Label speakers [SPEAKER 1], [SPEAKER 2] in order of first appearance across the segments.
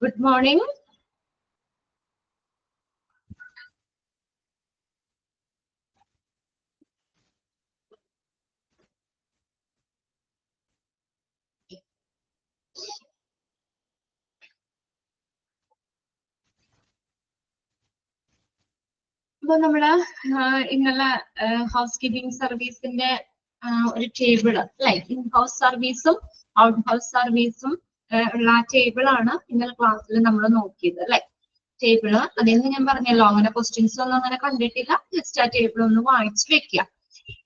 [SPEAKER 1] Good morning. ഇപ്പൊ നമ്മള് ഇന്നലെ ഹൗസ് കീപ്പിംഗ് സർവീസിന്റെ ഒരു ടേബിള് അല്ലെ, ഇൻ ഹൗസ് സർവീസും ഔട്ട് ഹൗസ് സർവീസും ഉള്ള ടേബിൾ ആണ് ഇന്നലെ ക്ലാസ്സിൽ നമ്മൾ നോക്കിയത് അല്ലെ. ടേബിള് അതിൽ നിന്ന് ഞാൻ പറഞ്ഞല്ലോ, അങ്ങനെ ക്വസ്റ്റ്യൻസ് ഒന്നും അങ്ങനെ കണ്ടിട്ടില്ല, ജസ്റ്റ് ആ ടേബിൾ ഒന്ന് വായിച്ചു വെക്കുക.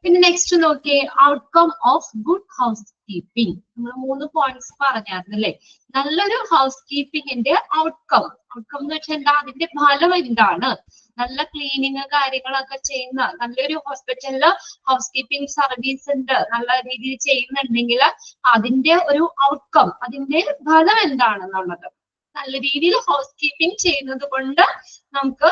[SPEAKER 1] പിന്നെ നെക്സ്റ്റ് നോക്കിയേ, outcome of good house keeping. നമ്മൾ 3 പോയിന്റ്സ് പറഞ്ഞായിരുന്നു അല്ലെ. നല്ലൊരു ഹൗസ് കീപ്പിംഗിന്റെ ഔട്ട്കം എന്ന് വെച്ചാൽ എന്താ, അതിന്റെ ഫലം എന്താണ്? നല്ല ക്ലീനിങ് കാര്യങ്ങളൊക്കെ ചെയ്യുന്ന നല്ലൊരു ഹോസ്പിറ്റലില് ഹൗസ് കീപ്പിംഗ് സർവീസ് ഉണ്ട്, നല്ല രീതിയിൽ ചെയ്യുന്നുണ്ടെങ്കിൽ അതിന്റെ ഒരു ഔട്ട്കം, അതിന്റെ ഫലം എന്താണെന്നുള്ളത്. നല്ല രീതിയിൽ ഹൗസ് കീപ്പിംഗ് ചെയ്യുന്നത് കൊണ്ട് നമുക്ക്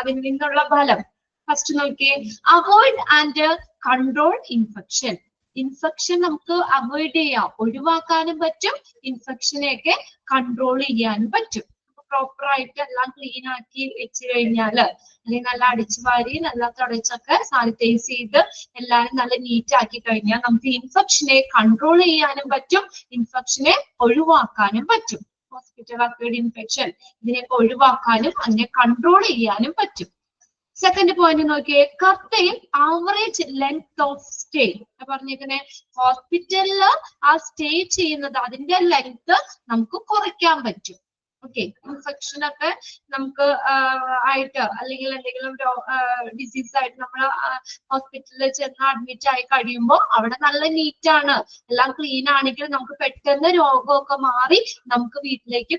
[SPEAKER 1] അതിൽ നിന്നുള്ള ഫലം. ഫസ്റ്റ് നോക്കിയേ, avoid and control infection. Infection നമുക്ക് അവോയ്ഡ് ചെയ്യാം, ഒഴിവാക്കാനും പറ്റും, ഇൻഫെക്ഷനെയൊക്കെ കൺട്രോൾ ചെയ്യാനും പറ്റും. പ്രോപ്പർ ആയിട്ട് എല്ലാം ക്ലീൻ ആക്കി വെച്ച് കഴിഞ്ഞാല്, അല്ലെങ്കിൽ നല്ല അടിച്ചു വാരി നല്ല തുടച്ചൊക്കെ സാനിറ്റൈസ് ചെയ്ത് എല്ലാരും നല്ല നീറ്റ് ആക്കി കഴിഞ്ഞാൽ നമുക്ക് ഇൻഫെക്ഷനെ കൺട്രോൾ ചെയ്യാനും പറ്റും, ഇൻഫെക്ഷനെ ഒഴിവാക്കാനും പറ്റും. ഹോസ്പിറ്റൽ അക്വയർഡ് ഇൻഫെക്ഷൻ ഇതിനെയൊക്കെ ഒഴിവാക്കാനും അതിനെ കൺട്രോൾ ചെയ്യാനും പറ്റും. സെക്കൻഡ് പോയിന്റ് നോക്കിയേ, curtain average length of stay. പറഞ്ഞിരിക്കുന്നത് ഹോസ്പിറ്റലില് ആ സ്റ്റേ ചെയ്യുന്നത് അതിന്റെ ലെങ്ത് നമുക്ക് കുറയ്ക്കാൻ പറ്റും. ഓക്കെ, ഇൻഫെക്ഷൻ ഒക്കെ നമുക്ക് ആയിട്ട് അല്ലെങ്കിൽ എന്തെങ്കിലും ഡിസീസ് ആയിട്ട് നമ്മൾ ഹോസ്പിറ്റലിൽ ചെന്ന് അഡ്മിറ്റ് ആയി കഴിയുമ്പോൾ അവിടെ നല്ല നീറ്റ് ആണ്, എല്ലാം ക്ലീൻ ആണെങ്കിൽ നമുക്ക് പെട്ടെന്ന് രോഗമൊക്കെ മാറി നമുക്ക് വീട്ടിലേക്ക്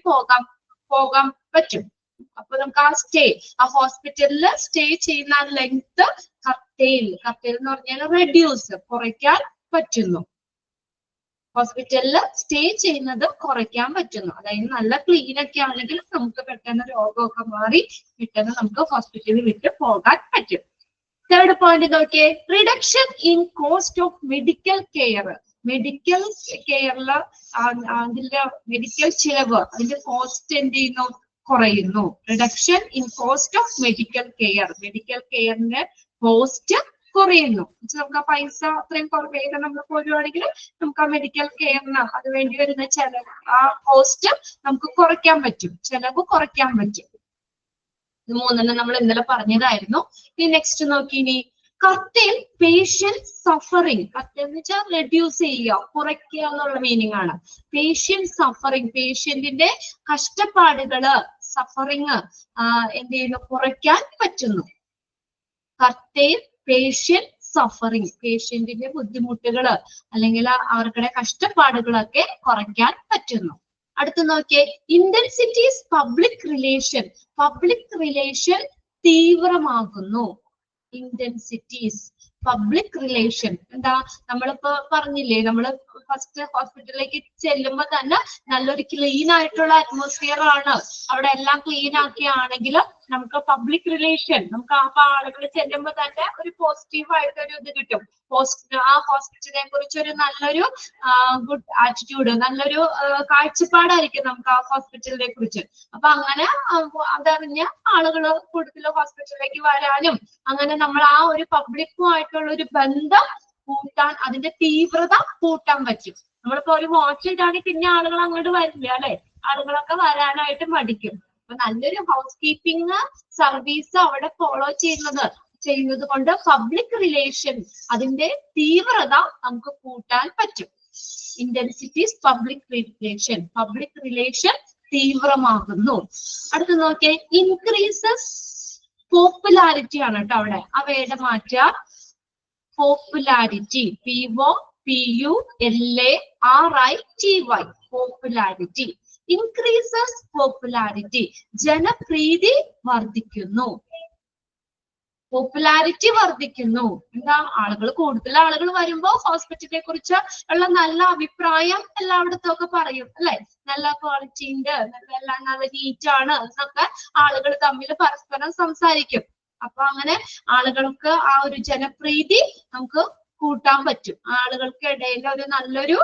[SPEAKER 1] പോകാൻ പറ്റും. അപ്പൊ നമുക്ക് ആ ഹോസ്പിറ്റലിൽ സ്റ്റേ ചെയ്യുന്ന ലെങ്ത് കർട്ടൈൽ എന്ന് പറഞ്ഞാൽ റെഡ്യൂസ്, കുറയ്ക്കാൻ പറ്റുന്നു. ഹോസ്പിറ്റലിൽ സ്റ്റേ ചെയ്യുന്നത് കുറയ്ക്കാൻ പറ്റുന്നു. അതായത് നല്ല ക്ലീൻ ഒക്കെ ആണെങ്കിൽ നമുക്ക് പെട്ടെന്ന് രോഗമൊക്കെ മാറി പെട്ടെന്ന് നമുക്ക് ഹോസ്പിറ്റലിൽ വിട്ട് പോകാൻ പറ്റും. തേർഡ് പോയിന്റ് നോക്കിയേ, reduction in cost of medical care. Medical കെയറില് അതിന്റെ മെഡിക്കൽ ചിലവ്, അതിന്റെ കോസ്റ്റ് എന്ത് ചെയ്യുന്നു? കുറയുന്നു. Reduction in cost of medical care. Medical കെയറിന്റെ കോസ്റ്റ് കുറയുന്നു. നമുക്ക് ആ പൈസ അത്രയും വേഗം നമ്മൾ പോരുവാണെങ്കിൽ നമുക്ക് ആ മെഡിക്കൽ കെയറിന് അത് വേണ്ടി വരുന്ന ചെലവ്, ആ കോസ്റ്റ് നമുക്ക് കുറയ്ക്കാൻ പറ്റും, ചെലവ് കുറയ്ക്കാൻ പറ്റും. ഇത് 3 നമ്മൾ ഇന്നലെ പറഞ്ഞതായിരുന്നു. ഇനി നെക്സ്റ്റ് നോക്കി, ഇനി കർട്ടൈൻ പേഷ്യന്റ് സഫറിങ്. കർട്ടൈൻ എന്ന് വെച്ചാൽ റെഡ്യൂസ് ചെയ്യുക, കുറയ്ക്കുക എന്നുള്ള മീനിങ് ആണ്. പേഷ്യന്റ് സഫറിങ്, പേഷ്യന്റിന്റെ കഷ്ടപ്പാടുകള്, സഫറിങ് എന്ത് ചെയ്യുന്നു? കുറയ്ക്കാൻ പറ്റുന്നു. കർട്ടൈൻ പേഷ്യന്റ് സഫറിങ്, പേഷ്യന്റിന്റെ ബുദ്ധിമുട്ടുകള് അല്ലെങ്കിൽ അവരുടെ കഷ്ടപ്പാടുകളൊക്കെ കുറയ്ക്കാൻ പറ്റുന്നു. അടുത്ത് നോക്കിയേ, intensities public relation. Public relation തീവ്രമാകുന്നു. ഇന്റൻസിറ്റീസ് പബ്ലിക് റിലേഷൻ എന്താ? നമ്മളിപ്പോ പറഞ്ഞില്ലേ, നമ്മള് ഫസ്റ്റ് ഹോസ്പിറ്റലിലേക്ക് ചെല്ലുമ്പോ തന്നെ നല്ലൊരു ക്ലീൻ ആയിട്ടുള്ള അറ്റ്മോസ്ഫിയർ ആണ്, അവിടെ എല്ലാം ക്ലീൻ ആക്കിയാണെങ്കിൽ നമുക്ക് പബ്ലിക് റിലേഷൻ, നമുക്ക് ആ ആളുകൾ ചെല്ലുമ്പോ തന്നെ ഒരു പോസിറ്റീവ് ആയിട്ടൊരു ഇത് കിട്ടും. ആ ഹോസ്പിറ്റലിനെ കുറിച്ച് ഒരു നല്ലൊരു ഗുഡ് ആറ്റിറ്റ്യൂഡ്, നല്ലൊരു കാഴ്ചപ്പാടായിരിക്കും നമുക്ക് ആ ഹോസ്പിറ്റലിനെ കുറിച്ച്. അപ്പൊ അങ്ങനെ അതറിഞ്ഞ ആളുകൾ കൂടുതൽ ഹോസ്പിറ്റലിലേക്ക് വരാനും അങ്ങനെ നമ്മൾ ആ ഒരു പബ്ലിക്കുമായിട്ടുള്ള ഒരു ബന്ധം കൂട്ടാൻ, അതിന്റെ തീവ്രത കൂട്ടാൻ പറ്റും. നമ്മളിപ്പോ ഒരു മോശമായിട്ടാണെങ്കിൽ പിന്നെ ആളുകൾ അങ്ങോട്ട് വരില്ല അല്ലെ, ആളുകളൊക്കെ വരാനായിട്ട് മടിക്കും. അപ്പൊ നല്ലൊരു ഹൗസ് കീപ്പിംഗ് സർവീസ് അവിടെ ഫോളോ ചെയ്യുന്നത് കൊണ്ട് പബ്ലിക് റിലേഷൻ, അതിന്റെ തീവ്രത നമുക്ക് കൂട്ടാൻ പറ്റും. ഇന്റൻസിറ്റീസ് പബ്ലിക് റിലേഷൻ തീവ്രമാകുന്നു. അടുത്ത് നോക്കിയേ, ഇൻക്രീസസ് പോപ്പുലാരിറ്റി ആണ് കേട്ടോ. അവിടെ അവയുടെ മാറ്റുക, popularity, POPULARITY, popularity. Increases popularity, ജനപ്രീതി വർദ്ധിക്കുന്നു. പോപ്പുലാരിറ്റി വർദ്ധിക്കുന്നു എന്താ? കൂടുതൽ ആളുകൾ വരുമ്പോ ഹോസ്പിറ്റലിനെ കുറിച്ച് ഉള്ള നല്ല അഭിപ്രായം എല്ലായിടത്തും ഒക്കെ പറയും അല്ലെ. നല്ല ക്വാളിറ്റി ഉണ്ട്, നല്ല നീറ്റ് ആണ് എന്നൊക്കെ ആളുകൾ തമ്മിൽ പരസ്പരം സംസാരിക്കും. അപ്പൊ അങ്ങനെ ആളുകൾക്ക് ആ ഒരു ജനപ്രീതി നമുക്ക് കൂട്ടാൻ പറ്റും. ആളുകൾക്ക് ഇടയിൽ ഒരു നല്ലൊരു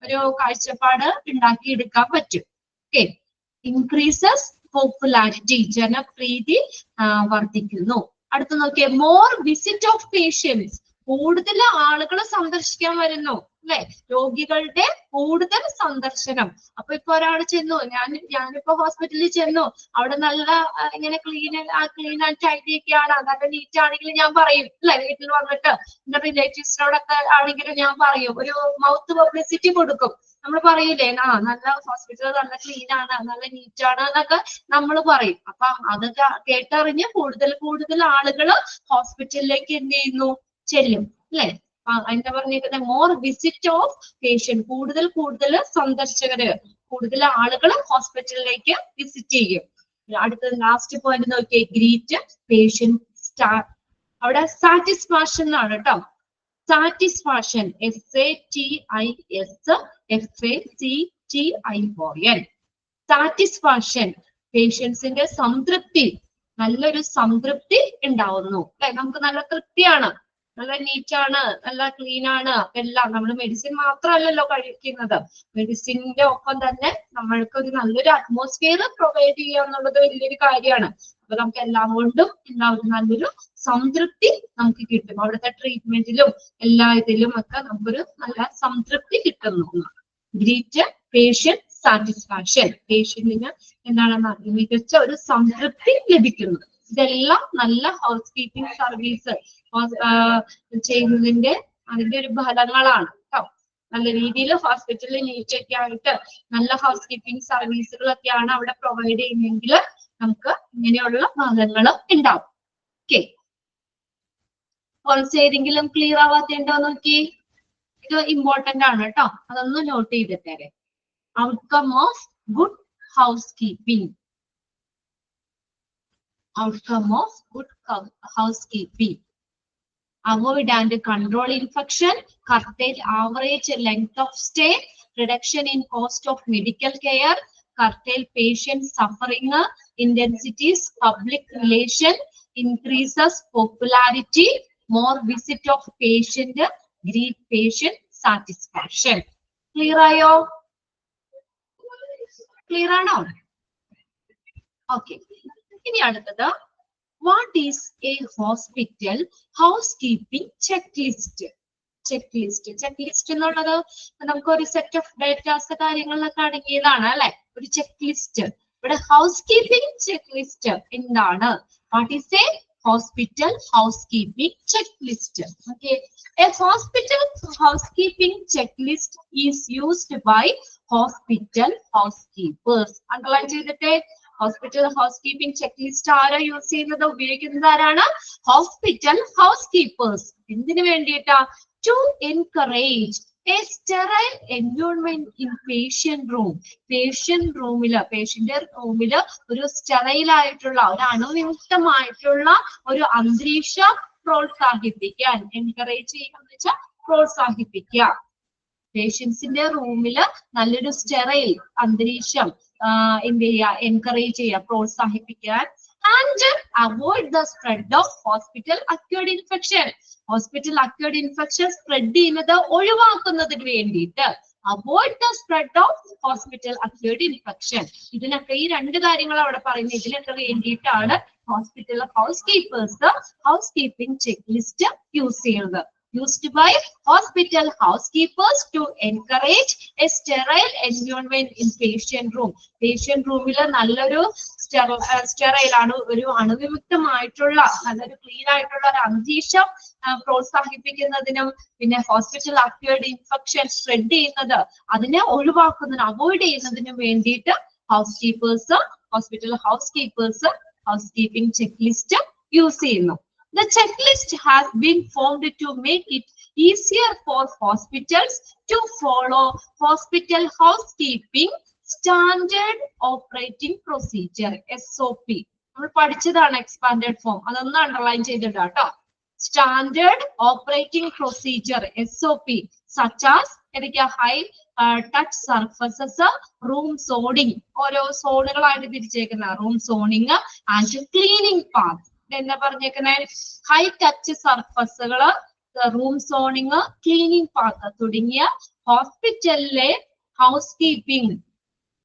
[SPEAKER 1] ഒരു കാഴ്ചപ്പാട് ഉണ്ടാക്കിയെടുക്കാൻ പറ്റും. ഓക്കെ, increases popularity, ജനപ്രീതി വർദ്ധിക്കുന്നു. അടുത്ത നോക്കിയേ, more visit of patients, കൂടുതൽ ആളുകൾ സന്ദർശിക്കാൻ വരുന്നു അല്ലെ, രോഗികളുടെ കൂടുതൽ സന്ദർശനം. അപ്പൊ ഇപ്പൊ ഒരാൾ ചെന്നു, ഞാനിപ്പോ ഹോസ്പിറ്റലിൽ ചെന്നു, അവിടെ നല്ല ഇങ്ങനെ ക്ലീൻ ആൻഡ് ടൈഡി ഒക്കെയാണ്, നല്ല നീറ്റ് ആണെങ്കിൽ ഞാൻ പറയും അല്ലെ, വീട്ടിൽ വന്നിട്ട് എന്റെ റിലേറ്റീവ്സിനോടൊക്കെ ആണെങ്കിലും ഞാൻ പറയും, ഒരു മൗത്ത് പബ്ലിസിറ്റി കൊടുക്കും. നമ്മൾ പറയില്ലേ, നല്ല ഹോസ്പിറ്റൽ നല്ല ക്ലീൻ ആണ്, നല്ല നീറ്റ് ആണ് എന്നൊക്കെ നമ്മൾ പറയും. അപ്പൊ അതൊക്കെ കേട്ടറിഞ്ഞ് കൂടുതൽ ആളുകൾ ഹോസ്പിറ്റലിലേക്ക് എന്ത് ചെയ്യുന്നു, ചെല്ലും അല്ലെ. എന്താ പറഞ്ഞേക്കുന്നത്, മോർ വിസിറ്റ് ഓഫ് പേഷ്യന്റ്, കൂടുതൽ സന്ദർശകര്, കൂടുതൽ ആളുകൾ ഹോസ്പിറ്റലിലേക്ക് വിസിറ്റ് ചെയ്യും. അടുത്ത ലാസ്റ്റ് പോയിന്റ് നോക്കിയേ, ഗ്രീറ്റ് പേഷ്യന്റ് സ്റ്റാർ. അവിടെ സാറ്റിസ്ഫാക്ഷൻ എന്നാണ് കേട്ടോ, സാറ്റിസ്ഫാക്ഷൻ, SATISFACTION, സാറ്റിസ്ഫാക്ഷൻ, പേഷ്യൻസിന്റെ സംതൃപ്തി, നല്ലൊരു സംതൃപ്തി ഉണ്ടാവുന്നു അല്ലെ, നമുക്ക് നല്ല തൃപ്തിയാണ്, നല്ല നീറ്റാണ്, നല്ല ക്ലീൻ ആണ് എല്ലാം. നമ്മൾ മെഡിസിൻ മാത്രമല്ലല്ലോ കഴിക്കുന്നത്, മെഡിസിന്റെ ഒപ്പം തന്നെ നമ്മൾക്ക് ഒരു നല്ലൊരു അറ്റ്മോസ്ഫിയർ പ്രൊവൈഡ് ചെയ്യുക എന്നുള്ളത് വലിയൊരു കാര്യമാണ്. അപ്പൊ നമുക്ക് എല്ലാം കൊണ്ടും നല്ലൊരു സംതൃപ്തി നമുക്ക് കിട്ടും. അവിടുത്തെ ട്രീറ്റ്മെന്റിലും എല്ലാ ഇതിലും ഒക്കെ നമുക്കൊരു നല്ല സംതൃപ്തി കിട്ടുന്നു. ഗ്രീറ്റ് പേഷ്യന്റ് സാറ്റിസ്ഫാക്ഷൻ, പേഷ്യന്റിന് എന്താണ് മികച്ച ഒരു സംതൃപ്തി ലഭിക്കുന്നു. ഇതെല്ലാം നല്ല ഹൗസ് കീപ്പിംഗ് സർവീസ് ചെയ്യുന്നതിന്റെ അതിന്റെ ഒരു ഫലങ്ങളാണ് കേട്ടോ. നല്ല രീതിയിൽ ഹോസ്പിറ്റലിൽ നീറ്റൊക്കെ ആയിട്ട് നല്ല ഹൗസ് കീപ്പിംഗ് സർവീസുകളൊക്കെയാണ് അവിടെ പ്രൊവൈഡ് ചെയ്യുന്നതെങ്കിൽ നമുക്ക് ഇങ്ങനെയുള്ള ഫലങ്ങൾ ഉണ്ടാവും. ഓക്കെ, കുറച്ച് ഏതെങ്കിലും ക്ലിയർ ആവാത്തുണ്ടോ നോക്കി, ഇത് ഇമ്പോർട്ടന്റ് ആണ് കേട്ടോ, അതൊന്ന് നോട്ട് ചെയ്തിട്ടേ. Outcome of good house keeping, outcome of good housekeeping: avoid and control infection, curtail average length of stay, reduction in cost of medical care, curtail patient suffering, intensities, public relation, increases popularity, more visit of patient, great patient satisfaction. Clear ayo? Clear ano? Okay. ഇനി അടുത്തത്, what is A hospital house keeping check list? Check list എന്നുള്ളത് നമുക്ക് ഒരു set of datas കാര്യങ്ങളിലൊക്കെ അടങ്ങിയതാണ് അല്ലെ, ഒരു check list. ഇവിടെ ഹൗസ് കീപ്പിംഗ് ചെക്ക് ലിസ്റ്റ് എന്താണ്? What is A hospital housekeeping checklist? Okay, a hospital housekeeping checklist is used by hospital housekeepers. Underline ചെയ്തിട്ടേ, hospital housekeeping checklist ആരാ യൂസ് ചെയ്യുന്നത്, ഉപയോഗിക്കുന്നത് ആരാണ്? ഹോസ്പിറ്റൽ ഹൗസ്കീപ്പേഴ്സ്. എന്തിനു വേണ്ടിയിട്ടാ? to encourage a sterile environment in patient room. Patient റൂമില് ഒരു sterile ആയിട്ടുള്ള, ഒരു അണുവിമുക്തമായിട്ടുള്ള ഒരു അന്തരീക്ഷം പ്രോത്സാഹിപ്പിക്കാൻ, എൻകറേജ് ചെയ്യുക എന്ന് വെച്ചാൽ പ്രോത്സാഹിപ്പിക്കുക. പേഷ്യൻസിന്റെ റൂമില് നല്ലൊരു സ്റ്റെറൈൽ അന്തരീക്ഷം എന്ത് ചെയ്യുക, എൻകറേജ് ചെയ്യുക, പ്രോത്സാഹിപ്പിക്കാൻ. And avoid the spread of hospital acquired infection. Hospital acquired infection spread ചെയ്യുന്നത് ഒഴിവാക്കുന്നതിന് വേണ്ടിയിട്ട്, avoid the spread of hospital acquired infection. ഇതിനൊക്കെ ഈ രണ്ട് കാര്യങ്ങൾ അവിടെ പറയുന്നത്, ഇതിനൊക്കെ വേണ്ടിയിട്ടാണ് hospital housekeepers house keeping check list use ചെയ്യുന്നത്. Used by hospital housekeepers to encourage a sterile environment in patient room. Patient roomil നല്ലൊരു സ്റ്റെറൈൽ ആണ്, ഒരു അണുവിമുക്തമായിട്ടുള്ള നല്ലൊരു ക്ലീൻ ആയിട്ടുള്ള ഒരു അന്തരീക്ഷം പ്രോത്സാഹിപ്പിക്കുന്നതിനും, പിന്നെ ഹോസ്പിറ്റൽ അക്വയർഡ് ഇൻഫെക്ഷൻ സ്പ്രെഡ് ചെയ്യുന്നത് അതിനെ ഒഴിവാക്കുന്നതിന്, അവോയ്ഡ് ചെയ്യുന്നതിനും വേണ്ടിയിട്ട് hospital housekeepers house keeping check list use ചെയ്യുന്നു. The checklist has been formed to make it easier for hospitals to follow hospital housekeeping standard operating procedure SOP. നമ്മൾ പഠിച്ചതാണ് expanded form, അതൊന്ന് underline ചെയ്തിട്ടാ കേട്ടോ. Standard operating procedure SOP such as high touch surfaces, room zoning, ഓരോ സോണുകളായിട്ട് തിരിച്ചേക്കുന്ന room zoning and cleaning path. എന്താ പറഞ്ഞേക്കുന്നേ? ഹൈ ടച്ച് സർഫസുകള്, റൂം സോണിങ്, ക്ലീനിങ് പാത്ത് തുടങ്ങിയ ഹോസ്പിറ്റലിലെ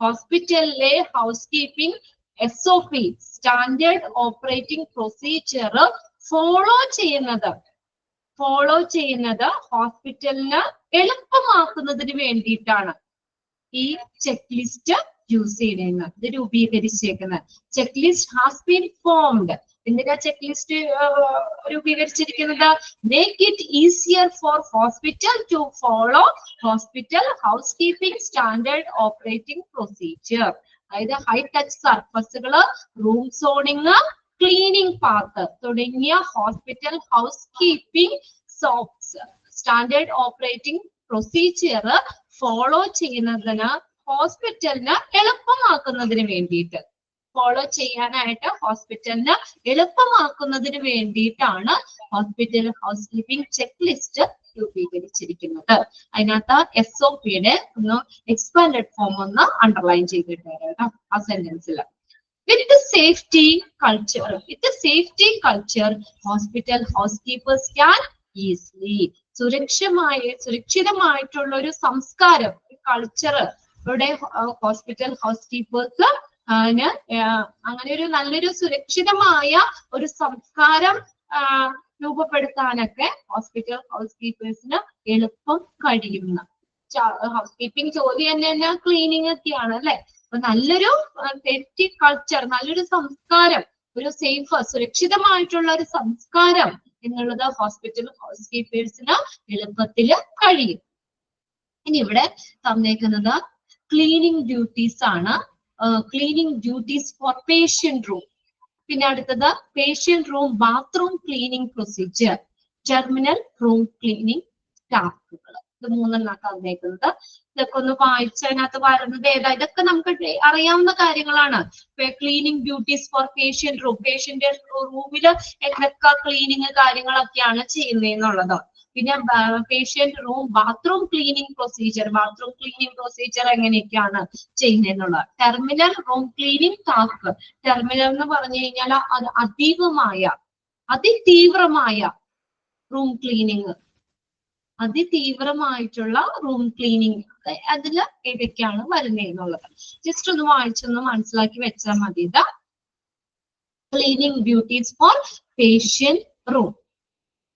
[SPEAKER 1] ഹോസ്പിറ്റലിലെ house keeping SOP standard operating procedure follow ചെയ്യുന്നത് ഹോസ്പിറ്റലിന് എളുപ്പമാക്കുന്നതിന് വേണ്ടിയിട്ടാണ് ഈ ചെക്ക് ലിസ്റ്റ് യൂസ് ചെയ്യുന്നത്, ഇത് രൂപീകരിച്ചേക്കുന്നത്. Check list has been formed. എന്തിനാ ചെക്ക് ലിസ്റ്റ് രൂപീകരിച്ചിരിക്കുന്നത്? Make it easier for hospital to follow hospital house keeping standard operating procedure. അതായത് ഹൈ ടച്ച് സർഫസുകള്, റൂം സോണിങ്, ക്ലീനിങ് പാത്ത് തുടങ്ങിയ hospital house keeping standard operating procedure follow ചെയ്യുന്നതിന് ഹോസ്പിറ്റലിന് എളുപ്പമാക്കുന്നതിന് വേണ്ടിയിട്ട്, hospital house keeping check list രൂപീകരിച്ചിരിക്കുന്നത്. അതിനകത്ത് SOPയുടെ ഒന്ന് എക്സ്പാൻഡഡ് ഫോം ഒന്ന് അണ്ടർലൈൻ ചെയ്തിട്ട് കേട്ടോ ആ സെന്റൻസിൽ. With the safety culture, hospital housekeepers can easily സുരക്ഷിതമായിട്ടുള്ള ഒരു സംസ്കാരം, കൾച്ചർ ഇവിടെ ഹോസ്പിറ്റൽ ഹൗസ് കീപ്പേഴ്സ് അങ്ങനെ ഒരു നല്ലൊരു സുരക്ഷിതമായ ഒരു സംസ്കാരം രൂപപ്പെടുത്താനൊക്കെ ഹോസ്പിറ്റൽ ഹൗസ് കീപ്പേഴ്സിന് എളുപ്പം കഴിയുന്ന ഹൗസ് കീപ്പിംഗ് ജോലി തന്നെ ക്ലീനിങ് ഒക്കെയാണ് അല്ലെ. അപ്പൊ നല്ലൊരു സേഫ്റ്റി കൾച്ചർ, നല്ലൊരു സംസ്കാരം, ഒരു സുരക്ഷിതമായിട്ടുള്ള ഒരു സംസ്കാരം എന്നുള്ളത് ഹോസ്പിറ്റൽ ഹൗസ് കീപ്പേഴ്സിന് എളുപ്പത്തില് കഴിയും. ഇനി ഇവിടെ തന്നേക്കുന്നത് ക്ലീനിങ് ഡ്യൂട്ടീസ് ആണ്. Cleaning duties for patient room. പിന്നെ അടുത്തത് patient room bathroom cleaning procedure, terminal room cleaning ടാസ്കുകൾ. ഇത് മൂന്നെണ്ണം തന്നേക്കുന്നത്. ഇതൊക്കെ ഒന്ന് വായിച്ചതിനകത്ത് വരുന്നത് ഏതാ? ഇതൊക്കെ നമുക്ക് അറിയാവുന്ന കാര്യങ്ങളാണ്. Cleaning duties for patient room, patient റൂമില് എന്തൊക്കെ ക്ലീനിങ് കാര്യങ്ങളൊക്കെയാണ് ചെയ്യുന്നതെന്നുള്ളത്. പിന്നെ patient room bathroom cleaning procedure, എങ്ങനെയൊക്കെയാണ് ചെയ്യുന്നതെന്നുള്ളത്. Terminal room cleaning task, terminal എന്ന് പറഞ്ഞു കഴിഞ്ഞാൽ അത് അതിതീവ്രമായ റൂം ക്ലീനിങ്, അതിതീവ്രമായിട്ടുള്ള റൂം ക്ലീനിങ്, അതില് ഏതൊക്കെയാണ് വരുന്നത് എന്നുള്ളത് ജസ്റ്റ് ഒന്ന് വായിച്ചൊന്ന് മനസ്സിലാക്കി വെച്ചാൽ മതി. Cleaning duties for patient room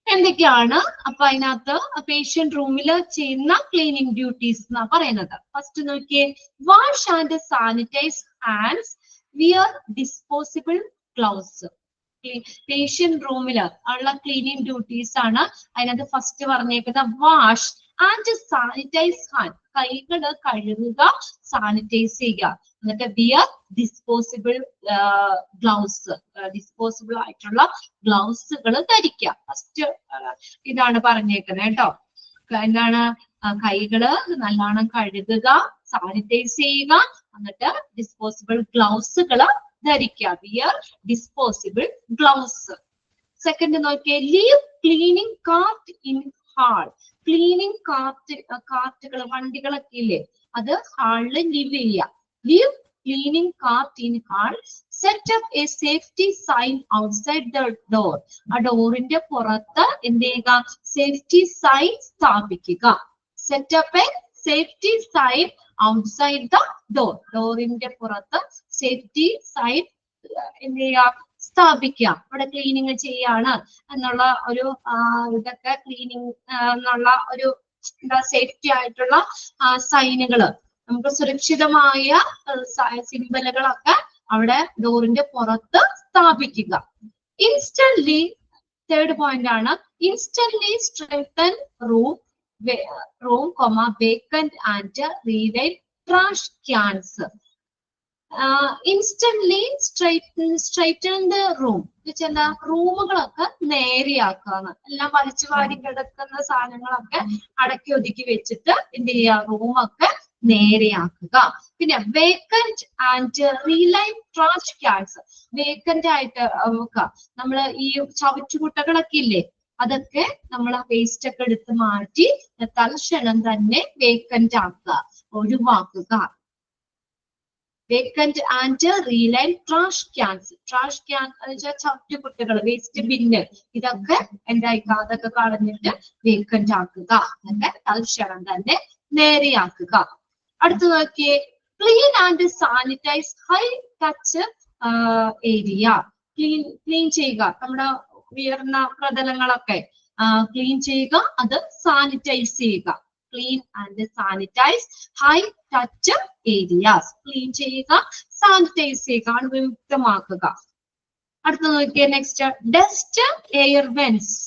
[SPEAKER 1] എന്തൊക്കെയാണ്? അപ്പൊ അതിനകത്ത് പേഷ്യന്റ് റൂമിൽ ചെയ്യുന്ന ക്ലീനിങ് ഡ്യൂട്ടീസ് എന്നാ പറയുന്നത്. ഫസ്റ്റ് നോക്കിയേ, wash and sanitize hands, wear disposable gloves. Patient റൂമിൽ ഉള്ള ക്ലീനിങ് ഡ്യൂട്ടീസ് ആണ് അതിനകത്ത് ഫസ്റ്റ് പറഞ്ഞേക്കുന്നത്. വാഷ് ആൻഡ് സാനിറ്റൈസ് ഹാൻഡ്, കൈകള് കഴുകുക, സാനിറ്റൈസ് ചെയ്യുക. എന്നിട്ട് വിയർ ഡിസ്പോസിബിൾ ഗ്ലൗസ്, ഡിസ്പോസിബിൾ ആയിട്ടുള്ള ഗ്ലൗസുകൾ ധരിക്കുക. ഫസ്റ്റ് ഇതാണ് പറഞ്ഞേക്കുന്നത് കേട്ടോ. എന്താണ്? കൈകള് നല്ലോണം കഴുകുക, സാനിറ്റൈസ് ചെയ്യുക, എന്നിട്ട് ഡിസ്പോസിബിൾ ഗ്ലൗസുകള് ധരിക്കുക. Wear disposable gloves. സെക്കൻഡ് നോക്കിയേ, leave cleaning cart in hall. Cleaning കാർട്ടുകൾ, വണ്ടികളൊക്കെ ഇല്ലേ, അത് ഹാളില് ലീവ് ചെയ്യുക. Leave cleaning cart in hall. Set up a safety sign outside the door. ആ ഡോറിന്റെ പുറത്ത് എന്ത് ചെയ്യുക? സേഫ്റ്റി സൈൻ സ്ഥാപിക്കുക. Set up a safety sign outside the door. ഡോറിന്റെ പുറത്ത് സേഫ്റ്റി സൈൻ എന്ത് ചെയ്യുക? സ്ഥാപിക്കുക. ഇവിടെ ക്ലീനിങ് ചെയ്യാണ് എന്നുള്ള ഒരു ഇതൊക്കെ ക്ലീനിങ് എന്നുള്ള ഒരു എന്താ സേഫ്റ്റി ആയിട്ടുള്ള സൈനുകള്, നമുക്ക് സുരക്ഷിതമായ സിംബലുകളൊക്കെ അവിടെ ഡോറിന്റെ പുറത്ത് സ്ഥാപിക്കുക. ഇൻസ്റ്റന്റ്ലി, തേർഡ് പോയിന്റ് ആണ്, instantly strengthen room vacant and reline trash cans. Instantly straighten the room, എന്താ? റൂമുകളൊക്കെ നേരെയാക്കാന്ന്. എല്ലാം വലിച്ചു വാരി കിടക്കുന്ന സാധനങ്ങളൊക്കെ അടക്കി ഒതുക്കി വെച്ചിട്ട് എന്ത് ചെയ്യുക? റൂമൊക്കെ നേരെയാക്കുക. പിന്നെ vacant and reline trash cans. Vacant ആയിട്ട് നമ്മള് ഈ ചവറ്റുകുട്ടകളൊക്കെ ഇല്ലേ, അതൊക്കെ നമ്മൾ വേസ്റ്റ് ഒക്കെ എടുത്ത് മാറ്റി തൽക്ഷണം തന്നെ വേക്കന്റ് ആക്കുക, ഒഴിവാക്കുക. Vacant and reline trash cans. Trash can എന്ന് വെച്ചാൽ ചവറ്റുകുട്ടകൾ, വേസ്റ്റ് ബിന്ന്, ഇതൊക്കെ എന്തായിക്കുക? അതൊക്കെ കളഞ്ഞിട്ട് വേക്കന്റ് ആക്കുക, അതൊക്കെ തൽക്ഷണം തന്നെ നേരെയാക്കുക. അടുത്ത് നോക്കിയേ, clean and sanitise high touch area. Clean ചെയ്യുക, നമ്മുടെ ഉയർന്ന പ്രതലങ്ങളൊക്കെ ക്ലീൻ ചെയ്യുക, അത് സാനിറ്റൈസ് ചെയ്യുക. Clean and sanitise high touch areas. Clean ചെയ്യുക, സാനിറ്റൈസ് ചെയ്യുക, അണുവിമുക്തമാക്കുക. അടുത്ത നോക്കിയേ, next dust air vents.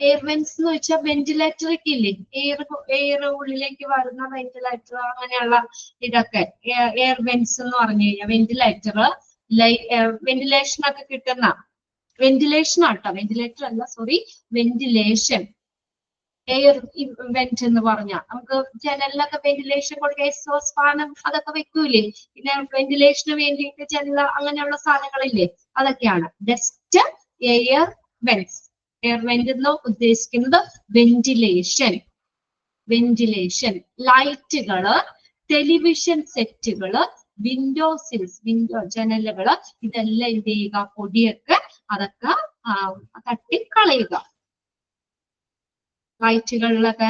[SPEAKER 1] Air vents എന്ന് വെച്ചാൽ വെന്റിലേറ്റർ ഒക്കെ ഇല്ലേ, എയർ ഉള്ളിലേക്ക് വരുന്ന വെന്റിലേറ്റർ, അങ്ങനെയുള്ള ഇതൊക്കെ എയർ വെന്റ്സ് എന്ന് പറഞ്ഞു കഴിഞ്ഞാൽ വെന്റിലേറ്റർ, വെന്റിലേഷൻ ഒക്കെ കിട്ടുന്ന വെന്റിലേഷൻ ആട്ടോ, വെന്റിലേറ്റർ അല്ല, സോറി, വെന്റിലേഷൻ. എയർ വെന്റ് എന്ന് പറഞ്ഞാൽ നമുക്ക് ജനലിലൊക്കെ വെന്റിലേഷൻ കൊടുക്കുക, എക്സോസ് ഫാനം അതൊക്കെ വെക്കൂലേ, പിന്നെ വെന്റിലേഷന് വേണ്ടിയിട്ട് ജനല അങ്ങനെയുള്ള സാധനങ്ങളില്ലേ, അതൊക്കെയാണ് dust air vents. Air went എന്ന് ഉദ്ദേശിക്കുന്നത് വെന്റിലേഷൻ. വെന്റിലേഷൻ. ലൈറ്റുകള്, ടെലിവിഷൻ സെറ്റുകള്, വിൻഡോസിൽസ്, വിൻഡോ ജനലുകള്, ഇതെല്ലാം എന്ത് ചെയ്യുക, പൊടിയൊക്കെ അതൊക്കെ തട്ടിക്കളയുക. ലൈറ്റുകളിലൊക്കെ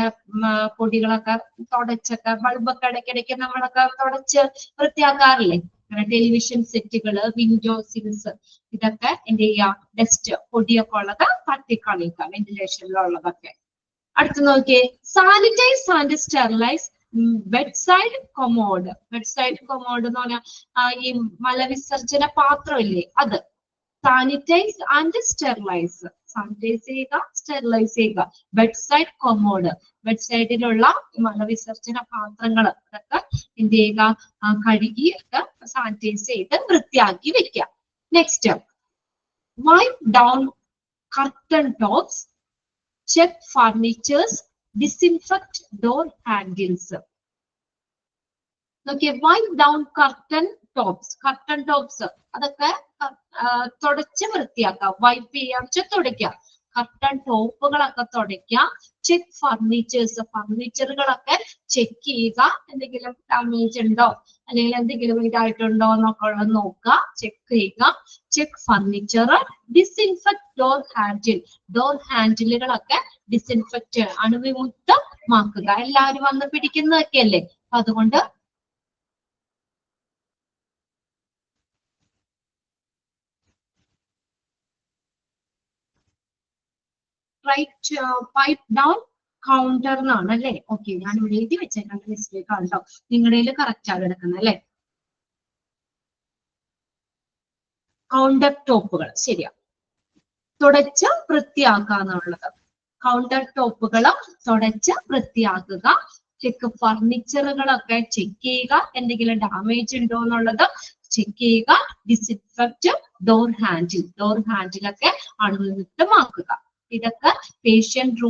[SPEAKER 1] പൊടികളൊക്കെ തുടച്ചൊക്കെ, ബൾബൊക്കെ ഇടയ്ക്കിടയ്ക്ക് നമ്മളൊക്കെ തുടച്ച് വൃത്തിയാക്കാറില്ലേ, ടെലിവിഷൻ സെറ്റുകള്, വിൻഡോസിൽസ്, ഇതൊക്കെ എന്ത് ചെയ്യുക, ഡസ്റ്റ് പൊടിയൊക്കെ ഉള്ളത് തട്ടിക്കളയുക, വെന്റിലേഷനിലുള്ളതൊക്കെ. അടുത്ത് നോക്കിയേ, sanitise and sterilise bed side commode. Bed side commode എന്ന് പറഞ്ഞാൽ ഈ മലവിസർജന പാത്രം ഇല്ലേ, അത് സാനിറ്റൈസ് ആൻഡ് സ്റ്റെറിലൈസ്. സാനിറ്റൈസ് ചെയ്യുക, സ്റ്റെറിലൈസ് ചെയ്യുക. ബെഡ് സൈഡ് കൊമോഡ്, ബെഡ് സൈഡിലുള്ള മലവിസർജന പാത്രങ്ങൾ അതൊക്കെ എന്ത് ചെയ്യുക, കഴുകിയൊക്കെ സാനിറ്റൈസ് ചെയ്ത് വൃത്തിയാക്കി വെക്കുക. Next, wipe down curtain tops, check furnitures, disinfect door handles. നോക്കിയേ, wipe down curtain tops. Curtain tops അതൊക്കെ തുടച്ച് വൃത്തിയാക്കുക. വൈപ്പ് ചെയ്യാൻ വെച്ചാൽ തുടയ്ക്കുക. കർട്ടൺ ടോപ്പുകളൊക്കെ തുടയ്ക്കുക. ചെക്ക് ഫർണിച്ചേഴ്സ്, ഫർണിച്ചറുകളൊക്കെ ചെക്ക് ചെയ്യുക, എന്തെങ്കിലും ഡാമേജ് ഉണ്ടോ അല്ലെങ്കിൽ എന്തെങ്കിലും ഇതായിട്ടുണ്ടോ എന്നൊക്കെ ഉള്ളത് നോക്കുക, ചെക്ക് ചെയ്യുക. Check furniture. Disinfect door handle. Door ഹാൻഡിലുകളൊക്കെ ഡിസിൻഫെക്ട്, അണുവിമുക്തമാക്കുക. എല്ലാവരും വന്ന് പിടിക്കുന്നതൊക്കെ അല്ലേ, അതുകൊണ്ട് പൈപ്പ് ഡൗൺ കൗണ്ടർ എന്നാണ് അല്ലേ. ഓക്കെ, ഞാൻ ഇവിടെ എഴുതി വെച്ചേക്കാൻ മിസ്റ്റേക്ക് ആണ് കേട്ടോ, നിങ്ങളുടെ കറക്റ്റ് ആണ് കിടക്കുന്നത് അല്ലെ. കൗണ്ടർ ടോപ്പുകൾ ശരിയാ, തുടച്ച് വൃത്തിയാക്കുക എന്നുള്ളത്. കൗണ്ടർ ടോപ്പുകൾ തുടച്ച് വൃത്തിയാക്കുക. ചെക്ക് ഫർണിച്ചറുകളൊക്കെ ചെക്ക് ചെയ്യുക, എന്തെങ്കിലും ഡാമേജ് ഉണ്ടോ എന്നുള്ളത് ചെക്ക് ചെയ്യുക. Disinfect door handle. ഡോർ ഹാൻഡിലൊക്കെ അണുവിമുക്തമാക്കുക. ഇതൊക്കെ പേഷ്യന്റ്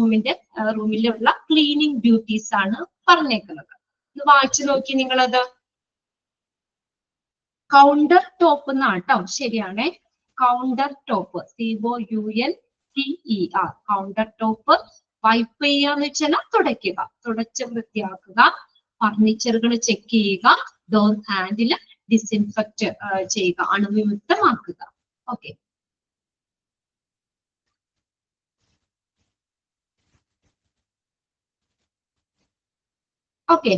[SPEAKER 1] റൂമിലുള്ള ക്ലീനിങ് ഡ്യൂട്ടീസ് ആണ് പറഞ്ഞേക്കുന്നത്. ഇത് വായിച്ചു നോക്കി നിങ്ങളത്. കൗണ്ടർ ടോപ്പ് എന്നാട്ടോ, ശരിയാണേ. Counter top, COUNTER. Counter top. Wipe ചെയ്യാന്ന് വെച്ചാൽ തുടയ്ക്കുക, തുടച്ച് വൃത്തിയാക്കുക. ഫർണിച്ചറുകൾ ചെക്ക് ചെയ്യുക. ഡോർ ഹാൻഡിൽ ഡിസിൻഫെക്ട് ചെയ്യുക, അണുവിമുക്തമാക്കുക. ഓക്കെ, ഓക്കെ,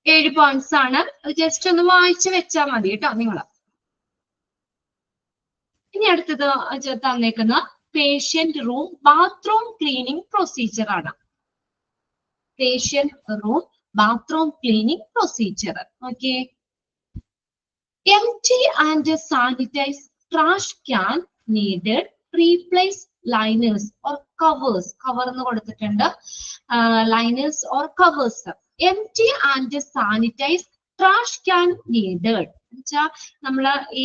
[SPEAKER 1] 7 പോയിന്റ്സ് ആണ്. ജസ്റ്റ് ഒന്ന് വായിച്ചു വെച്ചാൽ മതി കേട്ടോ നിങ്ങൾ. ഇനി അടുത്തത് തന്നേക്കുന്ന patient room bathroom cleaning procedure ആണ്. Patient room bathroom cleaning procedure. Okay, empty and sanitize trash can needed. Replace liners or covers. Cover എന്ന് കൊടുത്തിട്ടുണ്ട്. Liners or covers. Empty and sanitize trash can needed. എന്നുവെച്ചാൽ നമ്മള് ഈ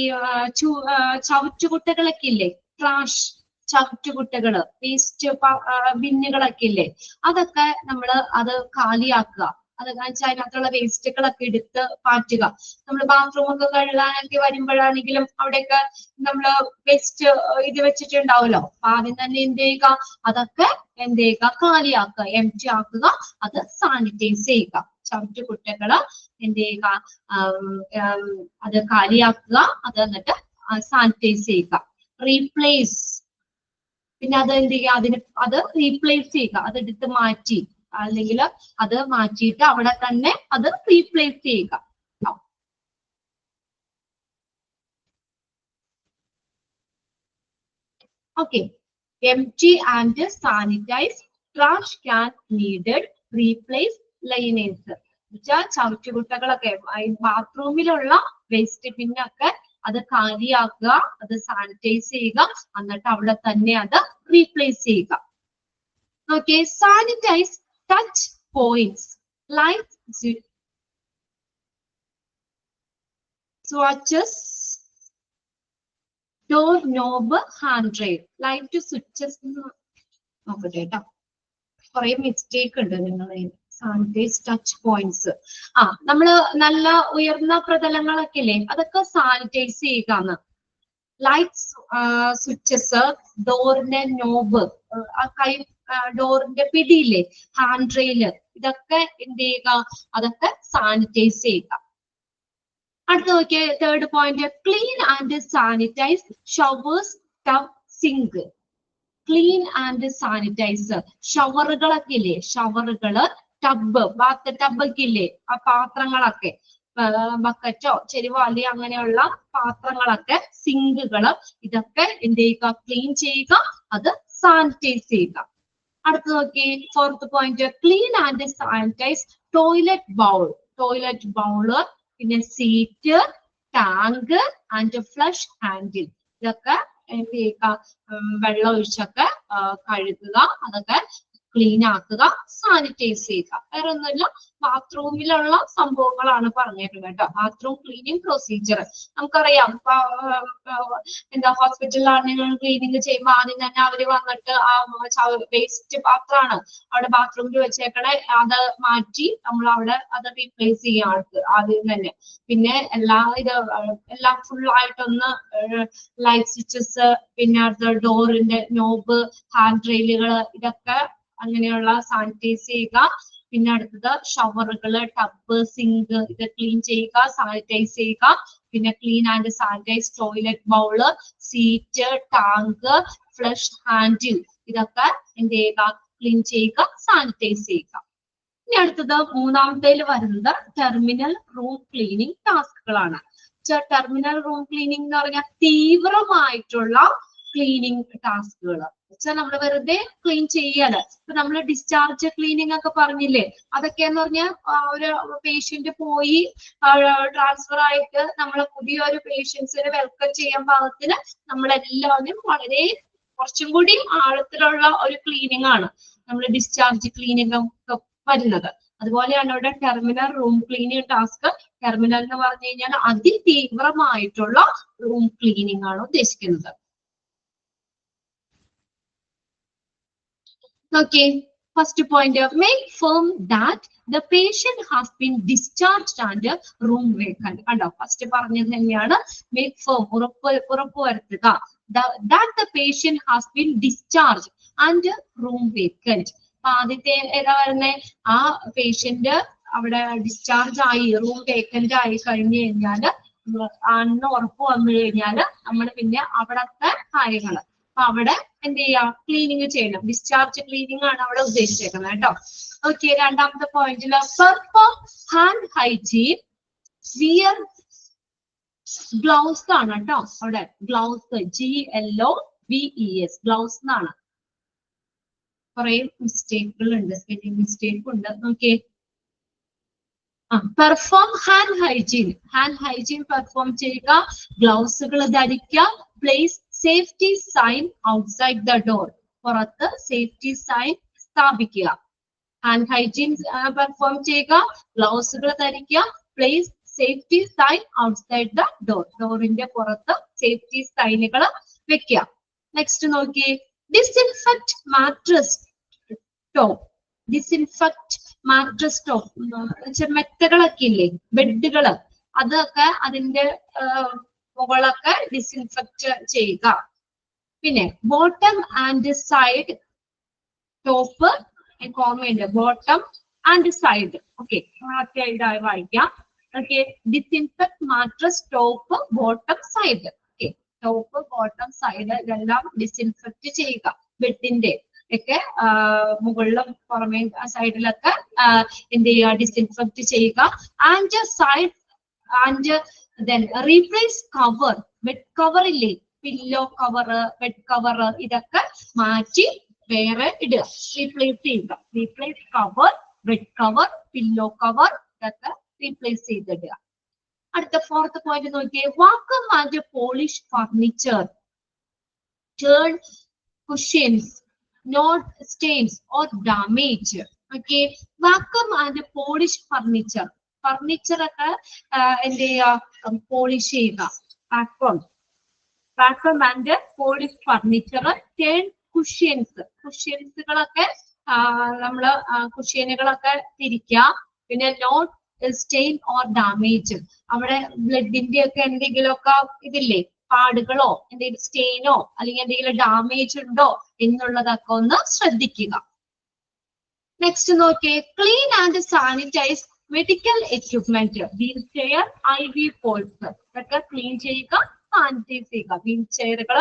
[SPEAKER 1] ചവറ്റുകുട്ടകളൊക്കെ ഇല്ലേ, trash ചവറ്റുകുട്ടകള്, waste ബിന്നുകളൊക്കെ ഇല്ലേ, അതൊക്കെ അത് കാലിയാക്കുക. അതെന്ന് വെച്ചാൽ അതിനകത്തുള്ള വേസ്റ്റുകളൊക്കെ എടുത്ത് മാറ്റുക. നമ്മൾ ബാത്റൂം ഒക്കെ കഴുകാനൊക്കെ വരുമ്പോഴാണെങ്കിലും അവിടെയൊക്കെ നമ്മള് വേസ്റ്റ് ഇത് വെച്ചിട്ടുണ്ടാവുമല്ലോ, അപ്പൊ ആദ്യം തന്നെ എന്ത് ചെയ്യുക, അതൊക്കെ എന്ത് ചെയ്യുക, കാലിയാക്കുക, എംപ്റ്റി ആക്കുക, അത് സാനിറ്റൈസ് ചെയ്യുക. ചവറ്റുകുട്ടകള് എന്ത് ചെയ്യുക, അത് കാലിയാക്കുക, അത് എന്നിട്ട് സാനിറ്റൈസ് ചെയ്യുക. റീപ്ലേസ്, പിന്നെ അത് എന്ത് ചെയ്യുക, അത് റീപ്ലേസ് ചെയ്യുക, അതെടുത്ത് മാറ്റി അല്ലെങ്കിൽ അത് മാറ്റിയിട്ട് അവിടെ തന്നെ അത് റീപ്ലേസ് ചെയ്യുക. Okay, empty and sanitize trash can needed, replace liners. ചവറ്റുകുട്ടകളൊക്കെ ബാത്റൂമിലുള്ള വേസ്റ്റ് പിന്നൊക്കെ അത് കാലിയാക്കുക, അത് സാനിറ്റൈസ് ചെയ്യുക, എന്നിട്ട് അവിടെ തന്നെ അത് റീപ്ലേസ് ചെയ്യുക. Okay, sanitise touch points like swatches, door knob, handrail. Light switches നോക്കട്ടെ കേട്ടോ, കുറെ മിസ്റ്റേക്ക് ഉണ്ട് നിങ്ങളെ. സാനിറ്റൈസ് ടച്ച് പോയിന്റ്സ്, നമ്മള് നല്ല ഉയർന്ന പ്രതലങ്ങളൊക്കെ ഇല്ലേ, അതൊക്കെ സാനിറ്റൈസ് ചെയ്യുകയാണ്. ലൈറ്റ്സ്, സ്വിച്ചസ്, ഡോറിന്റെ നോബ്, ആ കൈ ഡോറിന്റെ പിടിയില്ലേ, ഹാൻഡ് റെയില്, ഇതൊക്കെ എന്ത് ചെയ്യുക, അതൊക്കെ സാനിറ്റൈസ് ചെയ്യുക. അടുത്ത നോക്കിയ third point, clean and sanitise showers, tub, sink. Clean and sanitise ഷവറുകളൊക്കെ ഇല്ലേ, ഷവറുകള്, ടബ്, ബാത്ത് ടബൊക്കെ ഇല്ലേ, ആ പാത്രങ്ങളൊക്കെ, ബക്കറ്റോ ചെരുവാലി അങ്ങനെയുള്ള പാത്രങ്ങളൊക്കെ, സിങ്കുകള്, ഇതൊക്കെ എന്ത് ചെയ്യുക, ക്ലീൻ ചെയ്യുക, അത് സാനിറ്റൈസ് ചെയ്യുക. അടുത്ത് നോക്കി fourth point, clean and sanitise toilet bowl. Toilet bowl, പിന്നെ seat, tank and flush handle. ഇതൊക്കെ എന്ത് ചെയ്യുക, വെള്ളം ഒഴിച്ചൊക്കെ കഴുകുക, അതൊക്കെ ക്ലീൻ ആക്കുക, സാനിറ്റൈസ് ചെയ്യുക. വേറെ ഒന്നുമില്ല, ബാത്റൂമിലുള്ള സംഭവങ്ങളാണ് പറഞ്ഞേക്കുന്നത് കേട്ടോ. ബാത്റൂം ക്ലീനിങ് പ്രൊസീജിയർ നമുക്കറിയാം. എന്താ ഹോസ്പിറ്റലിലാണെങ്കിൽ ക്ലീനിങ് ചെയ്യുമ്പോൾ ആദ്യം തന്നെ അവര് വന്നിട്ട് ആ വേസ്റ്റ് പാത്രമാണ് അവിടെ ബാത്റൂമിൽ വെച്ചേക്കണേ, അത് മാറ്റി നമ്മൾ അവിടെ അത് റീപ്ലേസ് ചെയ്യാം ആദ്യം തന്നെ. പിന്നെ എല്ലാം ഫുൾ ആയിട്ടൊന്ന് ലൈറ്റ് സ്വിച്ചസ്, പിന്നെ അടുത്ത ഡോറിന്റെ നോബ്, ഹാൻഡ് റെയിലുകള്, ഇതൊക്കെ അങ്ങനെയുള്ള സാനിറ്റൈസ് ചെയ്യുക. പിന്നെ അടുത്തത് ഷവറുകള്, ടബ്, സിങ്ക്, ഇത് ക്ലീൻ ചെയ്യുക, സാനിറ്റൈസ് ചെയ്യുക. പിന്നെ clean and sanitise toilet bowl, seat, tank, flush handle, ഇതൊക്കെ എന്ത് ചെയ്യുക, ക്ലീൻ ചെയ്യുക, സാനിറ്റൈസ് ചെയ്യുക. ഇനി അടുത്തത് മൂന്നാമത്തേൽ വരുന്നത് ടെർമിനൽ റൂം ക്ലീനിങ് ടാസ്കുകളാണ്. ടെർമിനൽ റൂം ക്ലീനിങ് എന്ന് പറഞ്ഞാൽ തീവ്രമായിട്ടുള്ള ക്ലീനിങ് ടാസ്കുകൾ. വെച്ചാൽ നമ്മൾ വെറുതെ ക്ലീൻ ചെയ്യല്. ഇപ്പൊ നമ്മള് ഡിസ്ചാർജ് ക്ലീനിങ് ഒക്കെ പറഞ്ഞില്ലേ, അതൊക്കെയെന്ന് പറഞ്ഞാൽ ഒരു പേഷ്യന്റ് പോയി ട്രാൻസ്ഫർ ആയിട്ട് നമ്മളെ പുതിയൊരു പേഷ്യൻസിനെ വെൽക്കം ചെയ്യാൻ പാകത്തിന് നമ്മളെല്ലാവരും വളരെ കുറച്ചും കൂടി ആഴത്തിലുള്ള ഒരു ക്ലീനിങ് ആണ് നമ്മൾ ഡിസ്ചാർജ് ക്ലീനിങ് ഒക്കെ വരുന്നത്. അതുപോലെയാണ് ഇവിടെ terminal room cleaning task. Terminal എന്ന് പറഞ്ഞു കഴിഞ്ഞാൽ അതിതീവ്രമായിട്ടുള്ള റൂം ക്ലീനിങ് ആണ് ഉദ്ദേശിക്കുന്നത്. Okay, first point, make firm that the patient has been discharged and room vacant. കണ്ടോ, ഫസ്റ്റ് പറഞ്ഞത് തന്നെയാണ് make firm, ഉറപ്പ് വരുത്തുക, that the patient has been discharged and room vacant. ആദ്യത്തെ ഏതാ വരുന്നേ, ആ പേഷ്യന്റ് അവിടെ ഡിസ്ചാർജ് ആയി, റൂം വേക്കന്റ് ആയി കഴിഞ്ഞു കഴിഞ്ഞാല് ആണെന്ന് ഉറപ്പ് വന്നു കഴിഞ്ഞാല് നമ്മൾ പിന്നെ അവിടത്തെ കാര്യങ്ങള് അവിടെ എന്ത് ചെയ്യാം, ക്ലീനിങ് ചെയ്യണം. ഡിസ്ചാർജ് ക്ലീനിങ് ആണ് അവിടെ ഉദ്ദേശിച്ചേക്കുന്നത് കേട്ടോ. ഓക്കെ, രണ്ടാമത്തെ പോയിന്റില് perform hand hygiene, wear gloves ആണ് കേട്ടോ. അവിടെ ഗ്ലൗസ്, GLOVES, ഗ്ലൗസ് എന്നാണ്. കുറെ മിസ്റ്റേക്കുകൾ ഉണ്ട്, സ്പെല്ലിംഗ് മിസ്റ്റേക്ക് ഉണ്ട്. Okay, perform hand hygiene. Hand hygiene perform ചെയ്യുക, ഗ്ലൗസുകൾ ധരിക്കുക. Place safety sign outside the door, പുറത്ത് സേഫ്റ്റി സൈൻ സ്ഥാപിക്കുക. ഹാൻഡ് ഹൈജീൻ പെർഫോം ചെയ്യുക, ഗ്ലൗസുകൾ ധരിക്കുക. Place safety sign outside the door, ഡോറിന്റെ പുറത്ത് സേഫ്റ്റി സൈനുകൾ വെക്കുക. നെക്സ്റ്റ് നോക്കി, disinfect mattress top. Disinfect mattress top മെത്തകളൊക്കെ ഇല്ലേ, ബെഡുകള്, അതൊക്കെ അതിന്റെ മുകളൊക്കെ ഡിസിൻഫെക്ട് ചെയ്യുക. പിന്നെ ബോട്ടം ആൻഡ് സൈഡ് ടോപ്പ്, കോമയുണ്ട്, ബോട്ടം ആൻഡ് സൈഡ്. ഓക്കെ, ഇതായി വായിക്കാം. Okay, disinfect mattress top, bottom, side. Okay, top, bottom, side ഇതെല്ലാം ഡിസിൻഫെക്ട് ചെയ്യുക. ബെഡിന്റെ ഒക്കെ മുകളിലും പുറമേ സൈഡിലൊക്കെ എന്ത് ചെയ്യുക, ഡിസിൻഫെക്ട് ചെയ്യുക. And side and then replace cover, bed cover ഇല്ലേ, പില്ലോ കവർ, ബെഡ് കവർ ഇതൊക്കെ മാറ്റി വേറെ ഇടുക, റീപ്ലേസ് ചെയ്യുക. Replace cover, bed cover, pillow cover ഇതൊക്കെ റീപ്ലേസ് ചെയ്തിടുക. അടുത്ത ഫോർത്ത് പോയിന്റ് നോക്കിയേ, vacuum and polish furniture, turn cushions, not stains or damage. Okay, vacuum and polish furniture. Furniture ഒക്കെ എന്ത് ചെയ്യുക, പോളിഷ് ചെയ്യുക. Vacuum and polish furniture. Turn cushions, കുഷ്യൻസുകളൊക്കെ നമ്മള് കുഷ്യനുകളൊക്കെ തിരിക്കുക. പിന്നെ നോട്ട് സ്റ്റെയിൻ ഓർ ഡാമേജ്, അവിടെ ബ്ലഡിന്റെ ഒക്കെ എന്തെങ്കിലുമൊക്കെ ഇതില്ലേ, പാടുകളോ എന്തെങ്കിലും സ്റ്റെയിനോ അല്ലെങ്കിൽ എന്തെങ്കിലും ഡാമേജ് ഉണ്ടോ എന്നുള്ളതൊക്കെ ഒന്ന് ശ്രദ്ധിക്കുക. നെക്സ്റ്റ് നോക്കിയേ, clean and sanitize medical equipment, wheel chair, IV poles ഇതൊക്കെ ക്ലീൻ ചെയ്യുക, സാനിറ്റൈസ് ചെയ്യുക. വീൽ ചെയറുകൾ,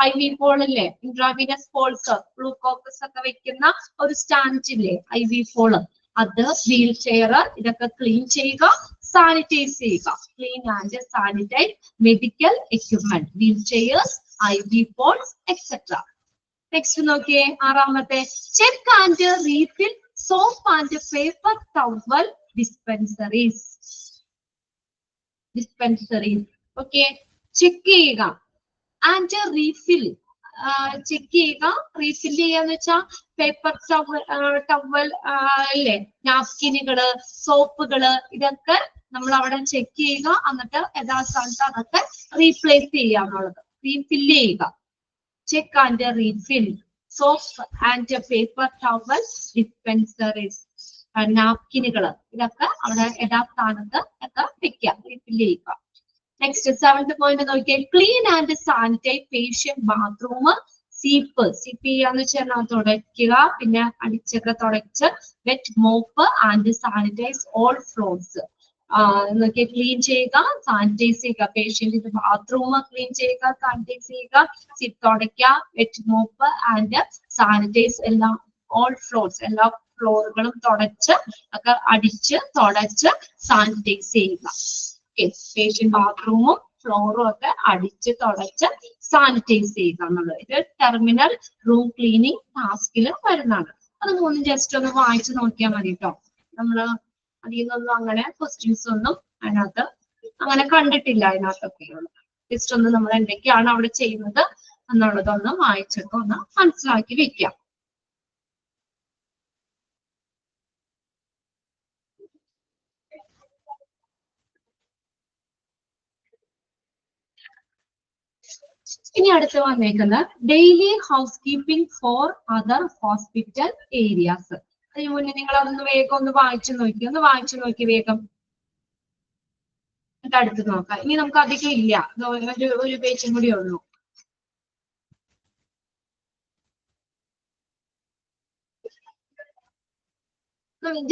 [SPEAKER 1] IV പോൾ ഇല്ലേ, ഇൻട്രാവീനസ് പോൾസ്, ഗ്ലൂക്കോക്കസ് ഒക്കെ വെക്കുന്ന ഒരു സ്റ്റാൻഡ് ഇല്ലേ, IV പോള്, അത് വീൽ ചെയർ ഇതൊക്കെ ക്ലീൻ ചെയ്യുക, സാനിറ്റൈസ് ചെയ്യുക. Clean and sanitize medical equipment, wheel chairs, IV poles etcetera. Next നോക്കിയേ, ആറാമത്തെ, check and refill soap and paper towel dispensers. Okay, check ചെയ്യുക ആൻഡ് റീഫിൽ, ചെക്ക് ചെയ്യുക, refill ചെയ്യാന്ന് വെച്ചാൽ പേപ്പർ ടവൽ ഇല്ലേ, നാപ്കിനുകള്, സോപ്പുകള് ഇതൊക്കെ നമ്മൾ അവിടെ ചെക്ക് ചെയ്യുക, എന്നിട്ട് യഥാസ്ഥാനത്ത് അതൊക്കെ റീപ്ലേസ് ചെയ്യുക എന്നുള്ളത്, റീഫിൽ ചെയ്യുക. Check and refill soap and paper towel dispensers, നാപ്കിനുകള് ഇതൊക്കെ അവിടെ യഥാസ്ഥാനത്ത് ഒക്കെ വെക്കുക, റീഫിൽ ചെയ്യുക. നെക്സ്റ്റ് സെവൻത് പോയിന്റ് നോക്കിയാൽ, clean and sanitise patient bathroom, sweep ചെയ്യാന്ന് വെച്ചാൽ തുടയ്ക്കുക, പിന്നെ അടിച്ചൊക്കെ തുടച്ച്, wet mop and sanitise all floors, എന്നൊക്കെ ക്ലീൻ ചെയ്യുക, സാനിറ്റൈസ് ചെയ്യുക. പേഷ്യന്റിന്റെ ബാത്റൂം ക്ലീൻ ചെയ്യുക, സാനിറ്റൈസ് ചെയ്യുക, സീപ്പ് തുടയ്ക്കുക, വെറ്റ് മോപ്പ് ആൻഡ് സാനിറ്റൈസ് എല്ലാ ഓൾ ഫ്ലോർസ്, എല്ലാ ഫ്ലോറുകളും തുടച്ച് ഒക്കെ അടിച്ച് തുടച്ച് സാനിറ്റൈസ് ചെയ്യുക. പേഷ്യന്റ് ബാത്റൂമും ഫ്ലോറും ഒക്കെ അടിച്ച് തുടച്ച് സാനിറ്റൈസ് ചെയ്യുക എന്നുള്ളത് ഇത് ടെർമിനൽ റൂം ക്ലീനിങ് ടാസ്കിൽ വരുന്നതാണ്. അത് മൂന്നും ജസ്റ്റ് ഒന്ന് വായിച്ചു നോക്കിയാൽ മതി കേട്ടോ. നമ്മള് അതിൽ നിന്നൊന്നും അങ്ങനെ ക്വസ്റ്റ്യൻസ് ഒന്നും അതിനകത്ത് അങ്ങനെ കണ്ടിട്ടില്ല. അതിനകത്തൊക്കെ ജസ്റ്റ് ഒന്ന് നമ്മൾ എന്തൊക്കെയാണ് അവിടെ ചെയ്യുന്നത് എന്നുള്ളതൊന്ന് വായിച്ചിട്ട് ഒന്ന് മനസ്സിലാക്കി വെക്കാം. ഇനി അടുത്ത് വന്നേക്കുന്നത് daily house keeping for other hospital areas. അതിന് മുന്നേ നിങ്ങൾ അതൊന്ന് വേഗം ഒന്ന് വായിച്ചു നോക്കി വേഗം. എന്നിട്ട് അടുത്ത് നോക്കാം. ഇനി നമുക്ക് അധികം ഇല്ല, ഒരു പേജും കൂടി ഉള്ളൂ.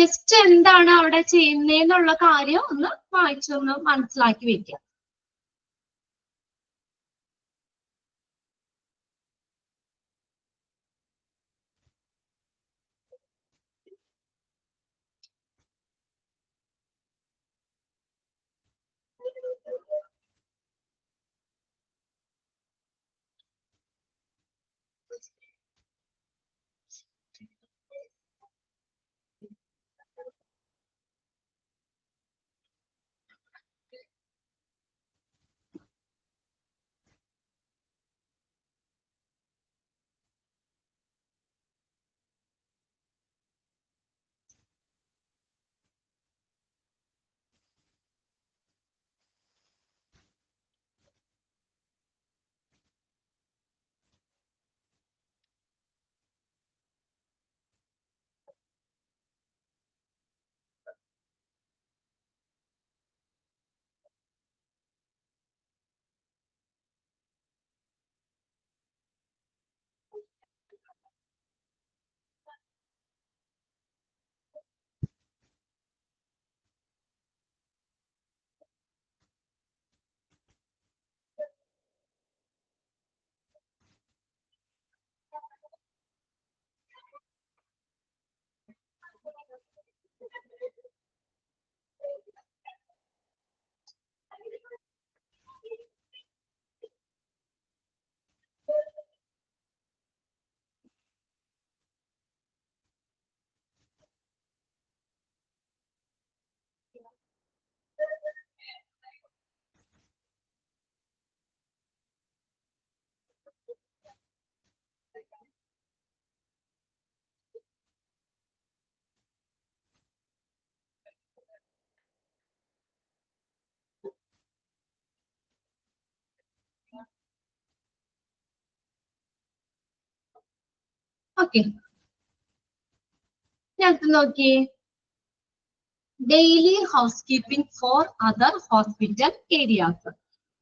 [SPEAKER 1] ജസ്റ്റ് എന്താണ് അവിടെ ചെയ്യുന്നതെന്നുള്ള കാര്യം ഒന്ന് വായിച്ചൊന്ന് മനസ്സിലാക്കി വെക്കാം. ഓക്കെ, ഞാൻ നോക്കിയേ daily house keeping for other hospital areas.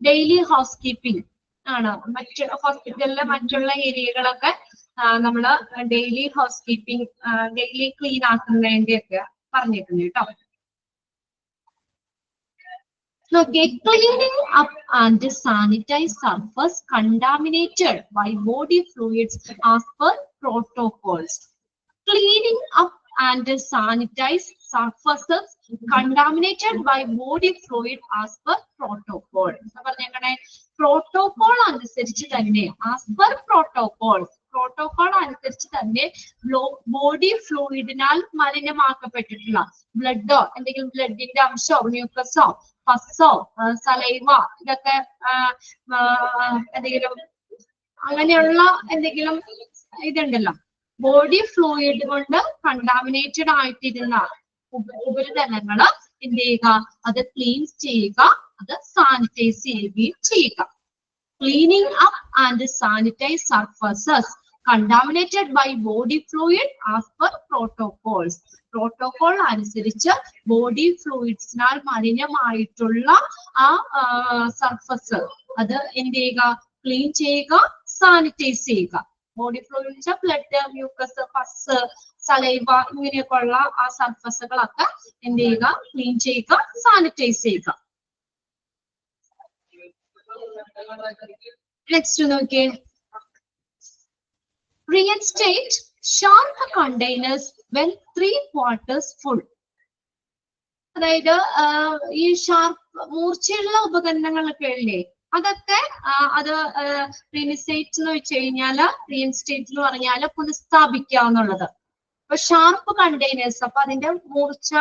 [SPEAKER 1] Daily house keeping ആണ് മറ്റ് ഹോസ്പിറ്റലിലെ മറ്റുള്ള ഏരിയകളൊക്കെ നമ്മള് daily house keeping daily clean ആക്കുന്നതിന്റെ ഒക്കെ പറഞ്ഞേക്കുന്നത് കേട്ടോ. Okay, cleaning up and sanitize surface contaminated by body fluids as per protocols. Cleaning up and sanitize surfaces contaminated by body fluid as per protocol. Protocol അനുസരിച്ച് തന്നെ as per protocols, protocol അനുസരിച്ച് തന്നെ body ഫ്ലൂയിഡിനാൽ മലിനമാക്കപ്പെട്ടിട്ടുള്ള ബ്ലഡോ എന്തെങ്കിലും ബ്ലഡിന്റെ അംശമോ മ്യൂക്കസോ പസ്സോ saliva ഇതൊക്കെ എന്തെങ്കിലും അങ്ങനെയുള്ള എന്തെങ്കിലും ഇതുണ്ടല്ലോ ബോഡി ഫ്ലൂയിഡ് കൊണ്ട് കണ്ടാമിനേറ്റഡ് ആയിട്ടിരുന്ന ഉപരിതലങ്ങള് എന്ത് ചെയ്യുക, അത് ക്ലീൻ ചെയ്യുക, അത് സാനിറ്റൈസ് ചെയ്യുകയും ചെയ്യുക. Cleaning up and sanitise surfaces contaminated by body fluid as per protocols. Protocol അനുസരിച്ച് ബോഡി ഫ്ലൂയിഡ്സിനാൽ മലിനമായിട്ടുള്ള ആ സർഫസ് അത് എന്ത് ചെയ്യുക, ക്ലീൻ ചെയ്യുക, സാനിറ്റൈസ് ചെയ്യുക. Body fluid blood, mucus, pus, saliva ഇങ്ങനെയൊക്കെ ഉള്ള ആ സർഫസുകളൊക്കെ എന്ത് ചെയ്യുക, ക്ലീൻ ചെയ്യുക, സാനിറ്റൈസ് ചെയ്യുക. നെക്സ്റ്റ് നോക്കിയേ, reinstate sharp containers when 3/4 full. അതായത് ഈ ഷാർപ്പ് മൂർച്ചയുള്ള ഉപകരണങ്ങളൊക്കെ ഇല്ലേ, അതൊക്കെ അത് റീഇൻസ്റ്റേറ്റ് എന്ന് വെച്ച് കഴിഞ്ഞാല് റീഇൻസ്റ്റേറ്റ് എന്ന് പറഞ്ഞാല് പുനഃസ്ഥാപിക്കുക എന്നുള്ളത്. അപ്പൊ ഷാർപ്പ് കണ്ടെയ്നേഴ്സ്, അപ്പൊ അതിന്റെ മൂർച്ച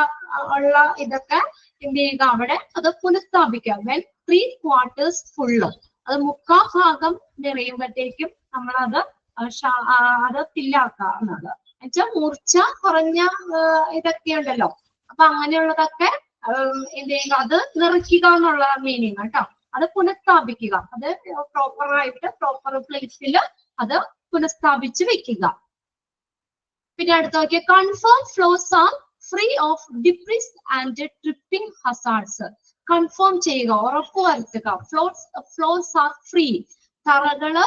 [SPEAKER 1] ഉള്ള ഇതൊക്കെ എന്ത് ചെയ്യുക, അവിടെ അത് പുനഃസ്ഥാപിക്കുക. വെൻ 3/4 ഫുള്ള്, അത് 3/4 ഭാഗം നിറയുമ്പോഴത്തേക്കും നമ്മളത് അത് ഫില്ലാക്കാവുന്നത്. എന്നുവെച്ചാൽ മൂർച്ച കുറഞ്ഞ ഇതൊക്കെ ഉണ്ടല്ലോ, അപ്പൊ അങ്ങനെയുള്ളതൊക്കെ എന്ത് ചെയ്യുക, അത് നിറയ്ക്കുക എന്നുള്ള മീനിങ് കേട്ടോ. അത് പുനഃസ്ഥാപിക്കുക, അത് പ്രോപ്പറായിട്ട് പ്രോപ്പർ പ്ലേസിൽ അത് പുനഃസ്ഥാപിച്ച് വെക്കുക. പിന്നെ അടുത്ത നോക്കിയ confirm floors are free of debris and tripping hazards. Confirm ചെയ്യുക, ഉറപ്പുവരുത്തുക. ഫ്ലോസ് ആർ ഫ്രീ, തറകള്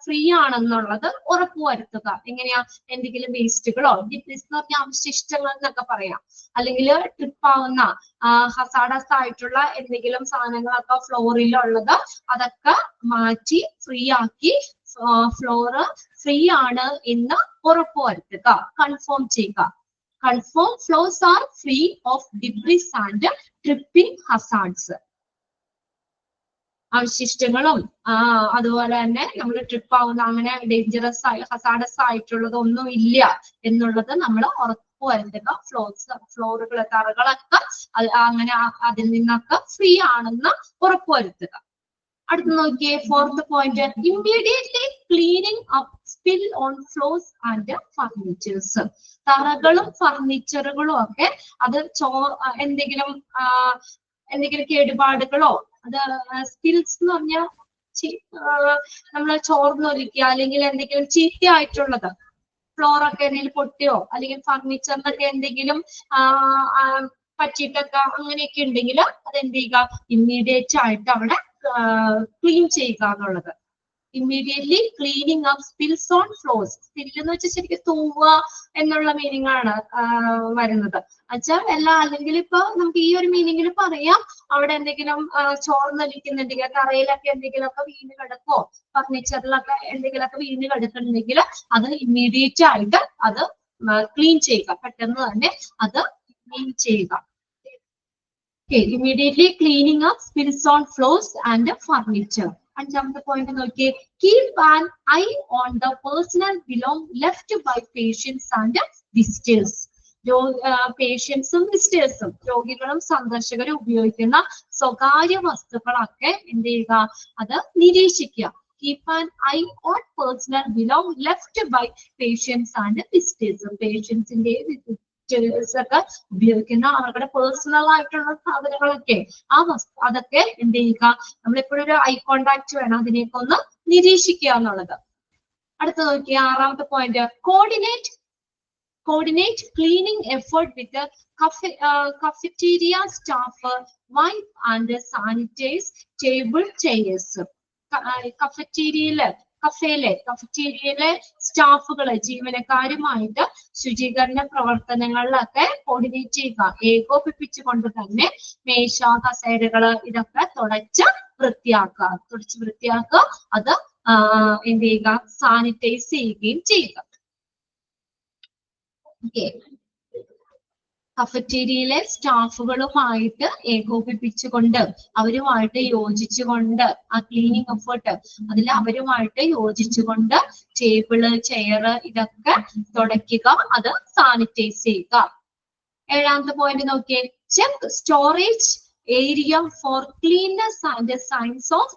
[SPEAKER 1] ഫ്രീ ആണെന്നുള്ളത് ഉറപ്പുവരുത്തുക. എങ്ങനെയാ, എന്തെങ്കിലും വേസ്റ്റുകളോ ഡിബ്രിസ് എന്ന് പറഞ്ഞ അവശിഷ്ടങ്ങൾ എന്നൊക്കെ പറയാം, അല്ലെങ്കിൽ ട്രിപ്പ് ആവുന്ന ഹസാഡസ് ആയിട്ടുള്ള എന്തെങ്കിലും സാധനങ്ങളൊക്കെ ഫ്ലോറിലുള്ളത് അതൊക്കെ മാറ്റി ഫ്രീ ആക്കി ഫ്ലോറ് ഫ്രീ ആണ് എന്ന് ഉറപ്പുവരുത്തുക, കൺഫേം ചെയ്യുക. Confirm floors are free of debris and tripping hazards. അവശിഷ്ടങ്ങളും അതുപോലെ തന്നെ നമ്മൾ ട്രിപ്പ് ആവുന്ന അങ്ങനെ ഡേഞ്ചറസ് ആയി ഹസാഡസ് ആയിട്ടുള്ളതൊന്നും ഇല്ല എന്നുള്ളത് നമ്മൾ ഉറപ്പുവരുത്തുക. ഫ്ലോറുകൾ തറകളൊക്കെ അങ്ങനെ അതിൽ നിന്നൊക്കെ ഫ്രീ ആണെന്ന് ഉറപ്പുവരുത്തുക. അടുത്ത് നോക്കിയേ, 4th point, immediately cleaning up spill on floors and furnitures. തറകളും ഫർണിച്ചറുകളും ഒക്കെ അത് എന്തെങ്കിലും കേടുപാടുകളോ, അത് സ്പിൽസ് എന്ന് പറഞ്ഞാൽ നമ്മള് ചോർന്നൊലിക്കുക അല്ലെങ്കിൽ എന്തെങ്കിലും ചീത്തയായിട്ടുള്ളത്, ഫ്ലോറൊക്കെ എന്തെങ്കിലും പൊട്ടിയോ അല്ലെങ്കിൽ ഫർണിച്ചറിനൊക്കെ എന്തെങ്കിലും പറ്റിയിട്ടൊക്കെ അങ്ങനെയൊക്കെ ഉണ്ടെങ്കിൽ അത് എന്ത് ചെയ്യുക, ഇമ്മീഡിയറ്റ് ആയിട്ട് അവിടെ ക്ലീൻ ചെയ്യുക എന്നുള്ളത്. Immediately cleaning up spills on floors. Spill എന്ന് വെച്ചാൽ ശരിക്കും തൂവുക എന്നുള്ള മീനിങ് ആണ് വരുന്നത്. വെച്ചാൽ അല്ലെങ്കിൽ ഇപ്പൊ നമുക്ക് ഈ ഒരു മീനിങ്ങിൽ പറയാം, അവിടെ എന്തെങ്കിലും ചോർന്നൊലിക്കുന്നുണ്ടെങ്കിൽ തറയിലൊക്കെ എന്തെങ്കിലുമൊക്കെ വീണ് കിടക്കോ ഫർണിച്ചറിലൊക്കെ എന്തെങ്കിലുമൊക്കെ വീണ് കിടക്കുന്നുണ്ടെങ്കിൽ അത് ഇമ്മീഡിയറ്റ് ആയിട്ട് അത് ക്ലീൻ ചെയ്യുക, പെട്ടെന്ന് തന്നെ അത് ക്ലീൻ ചെയ്യുക. Immediately cleaning up spills on floors and furniture. 5th point നോക്കിയേ, keep an eye on the personal belong left by patients and visitors. പേഷ്യൻസും വിസിറ്റേഴ്സും രോഗികളും സന്ദർശകരും ഉപയോഗിക്കുന്ന സ്വകാര്യ വസ്തുക്കളൊക്കെ എന്ത് ചെയ്യുക, അത് നിരീക്ഷിക്കുക. Keep an eye on personal belong left by patients and visitors. പേഷ്യൻസിന്റെ ഒക്കെ ഉപയോഗിക്കുന്ന അവരുടെ പേഴ്സണൽ ആയിട്ടുള്ള സാധനങ്ങളൊക്കെ അതൊക്കെ എന്ത് ചെയ്യുക, നമ്മളെപ്പോഴും ഒരു ഐ കോണ്ടാക്ട് വേണം, അതിനെയൊക്കെ ഒന്ന് നിരീക്ഷിക്കുക എന്നുള്ളത്. അടുത്ത നോക്കിയ 6ാമത്തെ point, coordinate cleaning effort with the cafeteria staff, wipe and sanitize table chairs. കഫറ്റീരിയയിലെ സ്റ്റാഫുകളെ ജീവനക്കാരുമായിട്ട് ശുചീകരണ പ്രവർത്തനങ്ങളിലൊക്കെ കോർഡിനേറ്റ് ചെയ്യുക, ഏകോപിപ്പിച്ചുകൊണ്ട് തന്നെ മേശ, കസേരകള് ഇതൊക്കെ തുടച്ച് വൃത്തിയാക്കുക, അത് എന്ത് ചെയ്യുക, സാനിറ്റൈസ് ചെയ്യുകയും ചെയ്യുക. കഫറ്റീരിയയിലെ സ്റ്റാഫുകളുമായിട്ട് ഏകോപിപ്പിച്ചുകൊണ്ട് അവരുമായിട്ട് യോജിച്ചുകൊണ്ട് ആ ക്ലീനിങ് എഫേർട്ട് അതിൽ അവരുമായിട്ട് യോജിച്ചുകൊണ്ട് ടേബിള്, ചെയർ ഇതൊക്കെ തുടയ്ക്കുക, അത് സാനിറ്റൈസ് ചെയ്യുക. 7ാമത്തെ പോയിന്റ് നോക്കിയേ, check storage area for cleanliness and signs of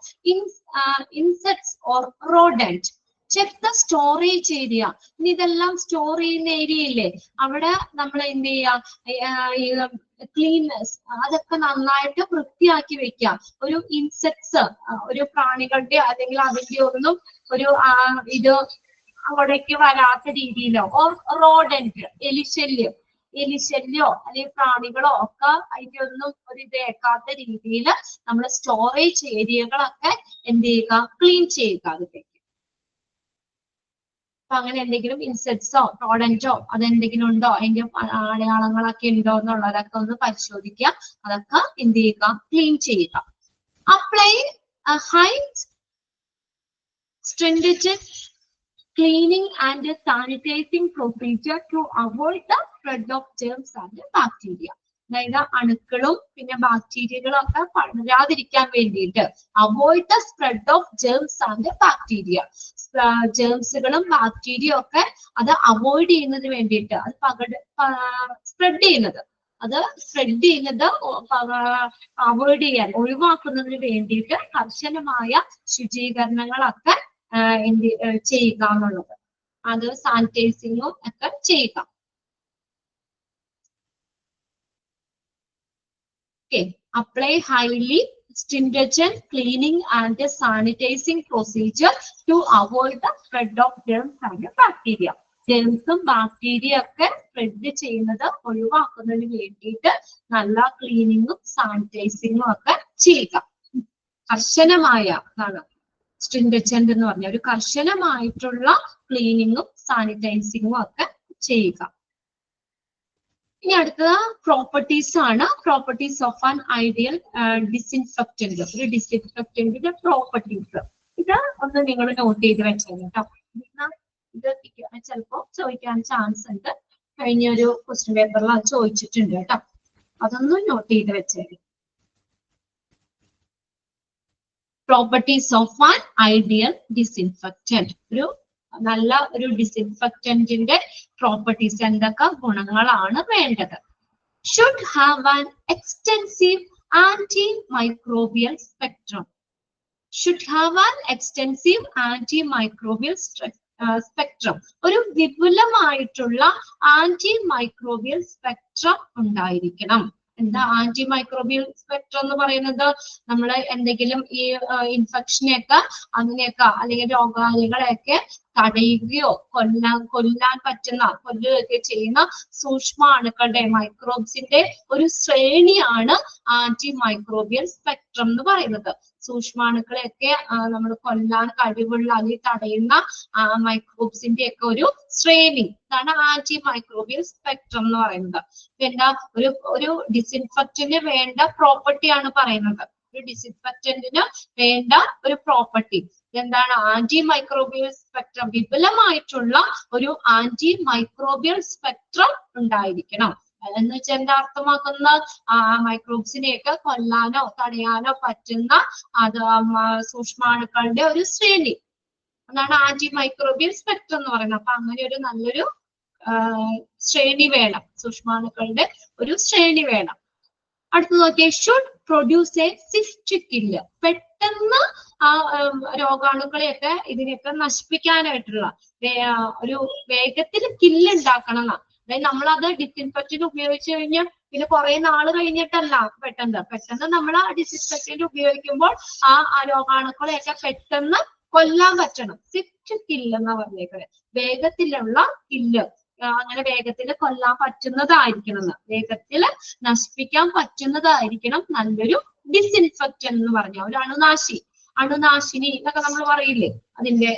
[SPEAKER 1] insects or rodent. Check the storage area. ഇനി ഇതെല്ലാം സ്റ്റോർ ചെയ്യുന്ന ഏരിയ ഇല്ലേ, അവിടെ നമ്മൾ എന്ത് ചെയ്യുക, ക്ലീൻനെസ് അതൊക്കെ നന്നായിട്ട് വൃത്തിയാക്കി വെക്കുക. ഒരു ഇൻസെക്ട്സ്, ഒരു പ്രാണികളുടെ അല്ലെങ്കിൽ അതിന്റെ ഒന്നും ഒരു ഇത് അവിടേക്ക് വരാത്ത രീതിയിലോ, ഓർ റോഡന്റ് എലിശല്യോ അല്ലെങ്കിൽ പ്രാണികളോ ഒക്കെ അതിന്റെ ഒന്നും ഒരു ഇതേക്കാത്ത രീതിയിൽ നമ്മൾ സ്റ്റോറേജ് ഏരിയകളൊക്കെ എന്ത് ചെയ്യുക, ക്ലീൻ ചെയ്യുക. അതിലേക്ക് അപ്പൊ അങ്ങനെ എന്തെങ്കിലും ഇൻസെക്ട്സോ റോഡന്റോ അതെന്തെങ്കിലും ഉണ്ടോ, അതിന്റെ അടയാളങ്ങളൊക്കെ ഉണ്ടോ എന്നുള്ളതൊക്കെ ഒന്ന് പരിശോധിക്കുക, അതൊക്കെ എന്ത് ചെയ്യുക, ക്ലീൻ ചെയ്യുക. Apply high stringent cleaning and sanitizing procedure to avoid the spread of germs and bacteria. അതായത് അണുക്കളും പിന്നെ ബാക്ടീരിയകളും ഒക്കെ പടരാതിരിക്കാൻ വേണ്ടിയിട്ട് avoid the spread of germs and bacteria. ജേംസുകളും ബാക്ടീരിയ ഒക്കെ അത് അവോയ്ഡ് ചെയ്യുന്നതിന് വേണ്ടിയിട്ട്, അത് സ്പ്രെഡ് ചെയ്യുന്നത് അവോയ്ഡ് ചെയ്യാൻ, ഒഴിവാക്കുന്നതിന് വേണ്ടിയിട്ട് കർശനമായ ശുചീകരണങ്ങളൊക്കെ ചെയ്യുക എന്നുള്ളത്, അത് സാനിറ്റൈസിങ്ങും ഒക്കെ ചെയ്യുക. Apply highly stringent cleaning and sanitizing procedure to avoid the spread of germs and bacteria. ജെംസും ബാക്ടീരിയ ഒക്കെ സ്പ്രെഡ് ചെയ്യുന്നത് ഒഴിവാക്കുന്നതിന് വേണ്ടിയിട്ട് നല്ല ക്ലീനിങ്ങും സാനിറ്റൈസിങ്ങും ഒക്കെ ചെയ്യുക. കർശനമായ സ്ട്രിംഗന്റ് എന്ന് പറഞ്ഞ ഒരു കർശനമായിട്ടുള്ള ക്ലീനിങ്ങും സാനിറ്റൈസിങ്ങും ഒക്കെ ചെയ്യുക. ഇനി അടുത്തത് പ്രോപ്പർട്ടീസ് ആണ്. Properties of an ideal disinfectant. ഒരു ഡിസിൻഫെക്റ്റന്റിന്റെ പ്രോപ്പർട്ടീസ് ഇത് ഒന്ന് നിങ്ങൾ നോട്ട് ചെയ്ത് വെച്ചേക്കാം കേട്ടോ. ഇത് ചിലപ്പോ ചോദിക്കാൻ ചാൻസ് ഉണ്ട്, കഴിഞ്ഞ ഒരു ക്വസ്റ്റ്യൻ പേപ്പറിൽ അത് ചോദിച്ചിട്ടുണ്ട് കേട്ടോ, അതൊന്നും നോട്ട് ചെയ്ത് വെച്ചേക്കാം. Properties of an ideal disinfectant. ഒരു നല്ല ഒരു ഡിസിൻഫെക്റ്റന്റിന്റെ പ്രോപ്പർട്ടീസ്, എന്തൊക്കെ ഗുണങ്ങളാണ് വേണ്ടത്? Should have an extensive anti microbial spectrum. Should have an extensive anti microbial spectrum. ഒരു വിപുലമായിട്ടുള്ള ആന്റി മൈക്രോബിയൽ സ്പെക്ട്രം ഉണ്ടായിരിക്കണം. എന്താ ആന്റി മൈക്രോബിയൽ സ്പെക്ട്രം എന്ന് പറയുന്നത്? നമ്മൾ എന്തെങ്കിലും ഈ ഇൻഫെക്ഷനെയൊക്കെ അങ്ങനെയൊക്കെ അല്ലെങ്കിൽ രോഗാണുകളെയൊക്കെ തടയുകയോ കൊല്ലാൻ പറ്റുന്ന, കൊല്ലുകയൊക്കെ ചെയ്യുന്ന സൂക്ഷ്മാണുക്കളുടെ മൈക്രോബ്സിന്റെ ഒരു ശ്രേണിയാണ് ആന്റി മൈക്രോബിയൽ സ്പെക്ട്രം എന്ന് പറയുന്നത്. സൂക്ഷ്മാണുക്കളെയൊക്കെ നമ്മൾ കൊല്ലാൻ കഴിവുള്ള അല്ലെങ്കിൽ തടയുന്ന മൈക്രോബ്സിന്റെ ഒക്കെ ഒരു ശ്രേണി, ഇതാണ് ആന്റി മൈക്രോബിയൽ സ്പെക്ട്രം എന്ന് പറയുന്നത്. എന്താ ഒരു ഡിസിൻഫെക്റ്റന്റിന് വേണ്ട പ്രോപ്പർട്ടിയാണ് പറയുന്നത്. ഒരു ഡിസിൻഫെക്റ്റന്റിന് വേണ്ട ഒരു പ്രോപ്പർട്ടി എന്താണ്? Anti microbial spectrum. വിപുലമായിട്ടുള്ള ഒരു ആന്റി മൈക്രോബിയൽ സ്പെക്ട്രം ഉണ്ടായിരിക്കണം. എന്ന് വെച്ചാൽ എന്താ അർത്ഥമാക്കുന്ന? മൈക്രോബ്സിനെയൊക്കെ കൊല്ലാനോ തടയാനോ പറ്റുന്ന അത് സൂക്ഷ്മാണുക്കളുടെ ഒരു ശ്രേണി, അതാണ് ആന്റി മൈക്രോബിയൽ സ്പെക്ട്രം എന്ന് പറയുന്നത്. അപ്പൊ അങ്ങനെ ഒരു നല്ലൊരു ശ്രേണി വേണം, സൂക്ഷ്മാണുക്കളുടെ ഒരു ശ്രേണി വേണം. അടുത്ത് നോക്കിയേ, should produce a swift kill. പെട്ടെന്ന് ആ രോഗാണുക്കളെയൊക്കെ ഇതിനെയൊക്കെ നശിപ്പിക്കാനായിട്ടുള്ള ഒരു വേഗത്തിൽ കില്ല് ഉണ്ടാക്കണം എന്നാ. അതായത് നമ്മളത് ഡിസിൻഫെക്റ്റന്റ് ഉപയോഗിച്ച് കഴിഞ്ഞാൽ പിന്നെ കുറെ നാള് കഴിഞ്ഞിട്ടല്ല പെട്ടെന്ന് നമ്മൾ ആ ഡിസിൻഫെക്റ്റന്റ് ഉപയോഗിക്കുമ്പോൾ ആ രോഗാണുക്കളെയൊക്കെ പെട്ടെന്ന് കൊല്ലാൻ പറ്റണം. സ്വിഫ്റ്റ് കില്ല് എന്നാ പറഞ്ഞേക്കുന്നത്. വേഗത്തിലുള്ള കില്ല്, അങ്ങനെ വേഗത്തിൽ കൊല്ലാൻ പറ്റുന്നതായിരിക്കണം എന്ന്, വേഗത്തിൽ നശിപ്പിക്കാൻ പറ്റുന്നതായിരിക്കണം നല്ലൊരു ഡിസിൻഫെക്റ്റന്റ് എന്ന് പറഞ്ഞ ഒരു അണുനാശി, അണുനാശിനി എന്നൊക്കെ നമ്മൾ പറയില്ലേ, അതിന്റെ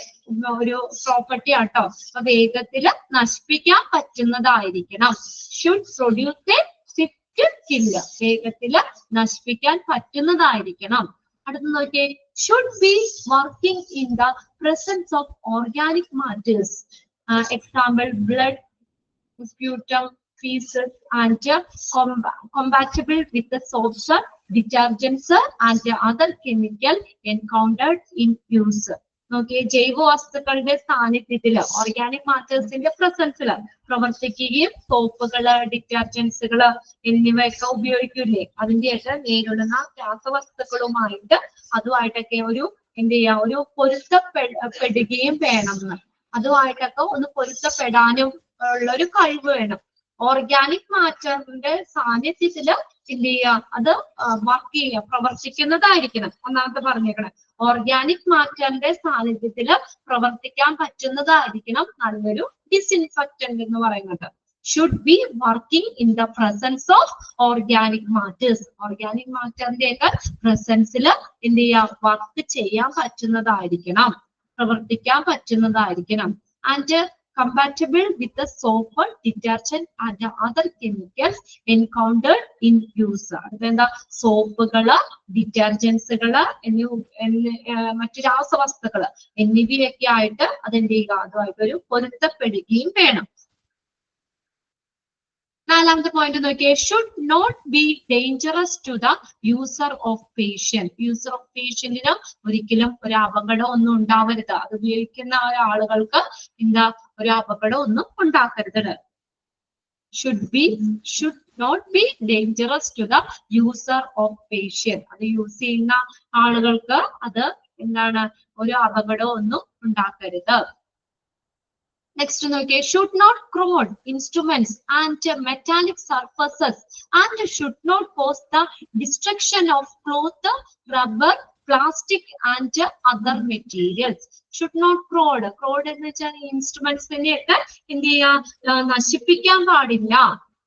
[SPEAKER 1] ഒരു പ്രോപ്പർട്ടി ആട്ടോ. അപ്പൊ വേഗത്തില് നശിപ്പിക്കാൻ പറ്റുന്നതായിരിക്കണം. Should produce a swift kill, വേഗത്തില് നശിപ്പിക്കാൻ പറ്റുന്നതായിരിക്കണം. അടുത്ത നോക്കിയേ, should be working in the presence of organic matters. Example blood, sputum, feces, and compatible with the soaps, detergents, and other chemical encountered in use. നോക്കിയേ, ജൈവവസ്തുക്കളുടെ സാന്നിധ്യത്തില്, ഓർഗാനിക് മാറ്റേഴ്സിന്റെ പ്രസൻസില് പ്രവർത്തിക്കുകയും സോപ്പുകള്, ഡിറ്റർജൻസുകള് എന്നിവയൊക്കെ ഉപയോഗിക്കൂലേ, അതിന്റെയൊക്കെ നേരിടുന്ന രാസവസ്തുക്കളുമായിട്ട് അതുമായിട്ടൊക്കെ ഒരു എന്ത് ചെയ്യാ, ഒരു പൊരുത്തപ്പെടുകയും വേണമെന്ന്, അതുമായിട്ടൊക്കെ ഒന്ന് പൊരുത്തപ്പെടാനും ഉള്ള ഒരു കഴിവ് വേണം. ഓർഗാനിക് മാറ്ററിന്റെ സാന്നിധ്യത്തില് എന്ത് ചെയ്യുക, അത് വർക്ക് ചെയ്യുക, പ്രവർത്തിക്കുന്നതായിരിക്കണം. ഒന്നാമത്തെ പറഞ്ഞേക്കണം, ഓർഗാനിക് മാറ്ററിന്റെ സാന്നിധ്യത്തില് പ്രവർത്തിക്കാൻ പറ്റുന്നതായിരിക്കണം നല്ലൊരു ഡിസിൻഫെക്റ്റന്റ് എന്ന് പറയുന്നത്. Should be working in the presence of organic matters, organic മാറ്ററിന്റെ ഒക്കെ പ്രസൻസില് എന്ത് ചെയ്യാം, വർക്ക് ചെയ്യാൻ പറ്റുന്നതായിരിക്കണം, പ്രവർത്തിക്കാൻ പറ്റുന്നതായിരിക്കണം. And compatible with the soap, detergent, and other chemicals encountered in use. അതെന്താ, സോപ്പുകള്, ഡിറ്റർജൻസുകള് മറ്റു രാസവസ്തുക്കള് എന്നിവയൊക്കെ ആയിട്ട് അതെന്ത് ചെയ്യുക, അതുമായിട്ട് ഒരു പൊരുത്തപ്പെടുകയും വേണം. നാലാമത്തെ പോയിന്റ് നോക്കിയേ, should not be dangerous to the user of patient. User of പേഷ്യന്റിന് ഒരിക്കലും ഒരു അപകടം ഒന്നും ഉണ്ടാവരുത്, അത് ഉപയോഗിക്കുന്ന ആളുകൾക്ക് എന്താ, ഒരു അപകടം ഒന്നും ഉണ്ടാക്കരുത്. Should not be dangerous to the user of patient, അത് യൂസ് ചെയ്യുന്ന ആളുകൾക്ക് അത് എന്താണ്, ഒരു അപകടം ഒന്നും ഉണ്ടാക്കരുത്. നെക്സ്റ്റ് നോക്കിയേ, should not corrode instruments and metallic surfaces and should not cause the destruction of cloth, rubber, plastic and other materials. Should not corrode, corrode എന്ന് വെച്ചാൽ ഇൻസ്ട്രുമെന്റ്സിനെയൊക്കെ എന്ത് ചെയ്യാ, നശിപ്പിക്കാൻ പാടില്ല,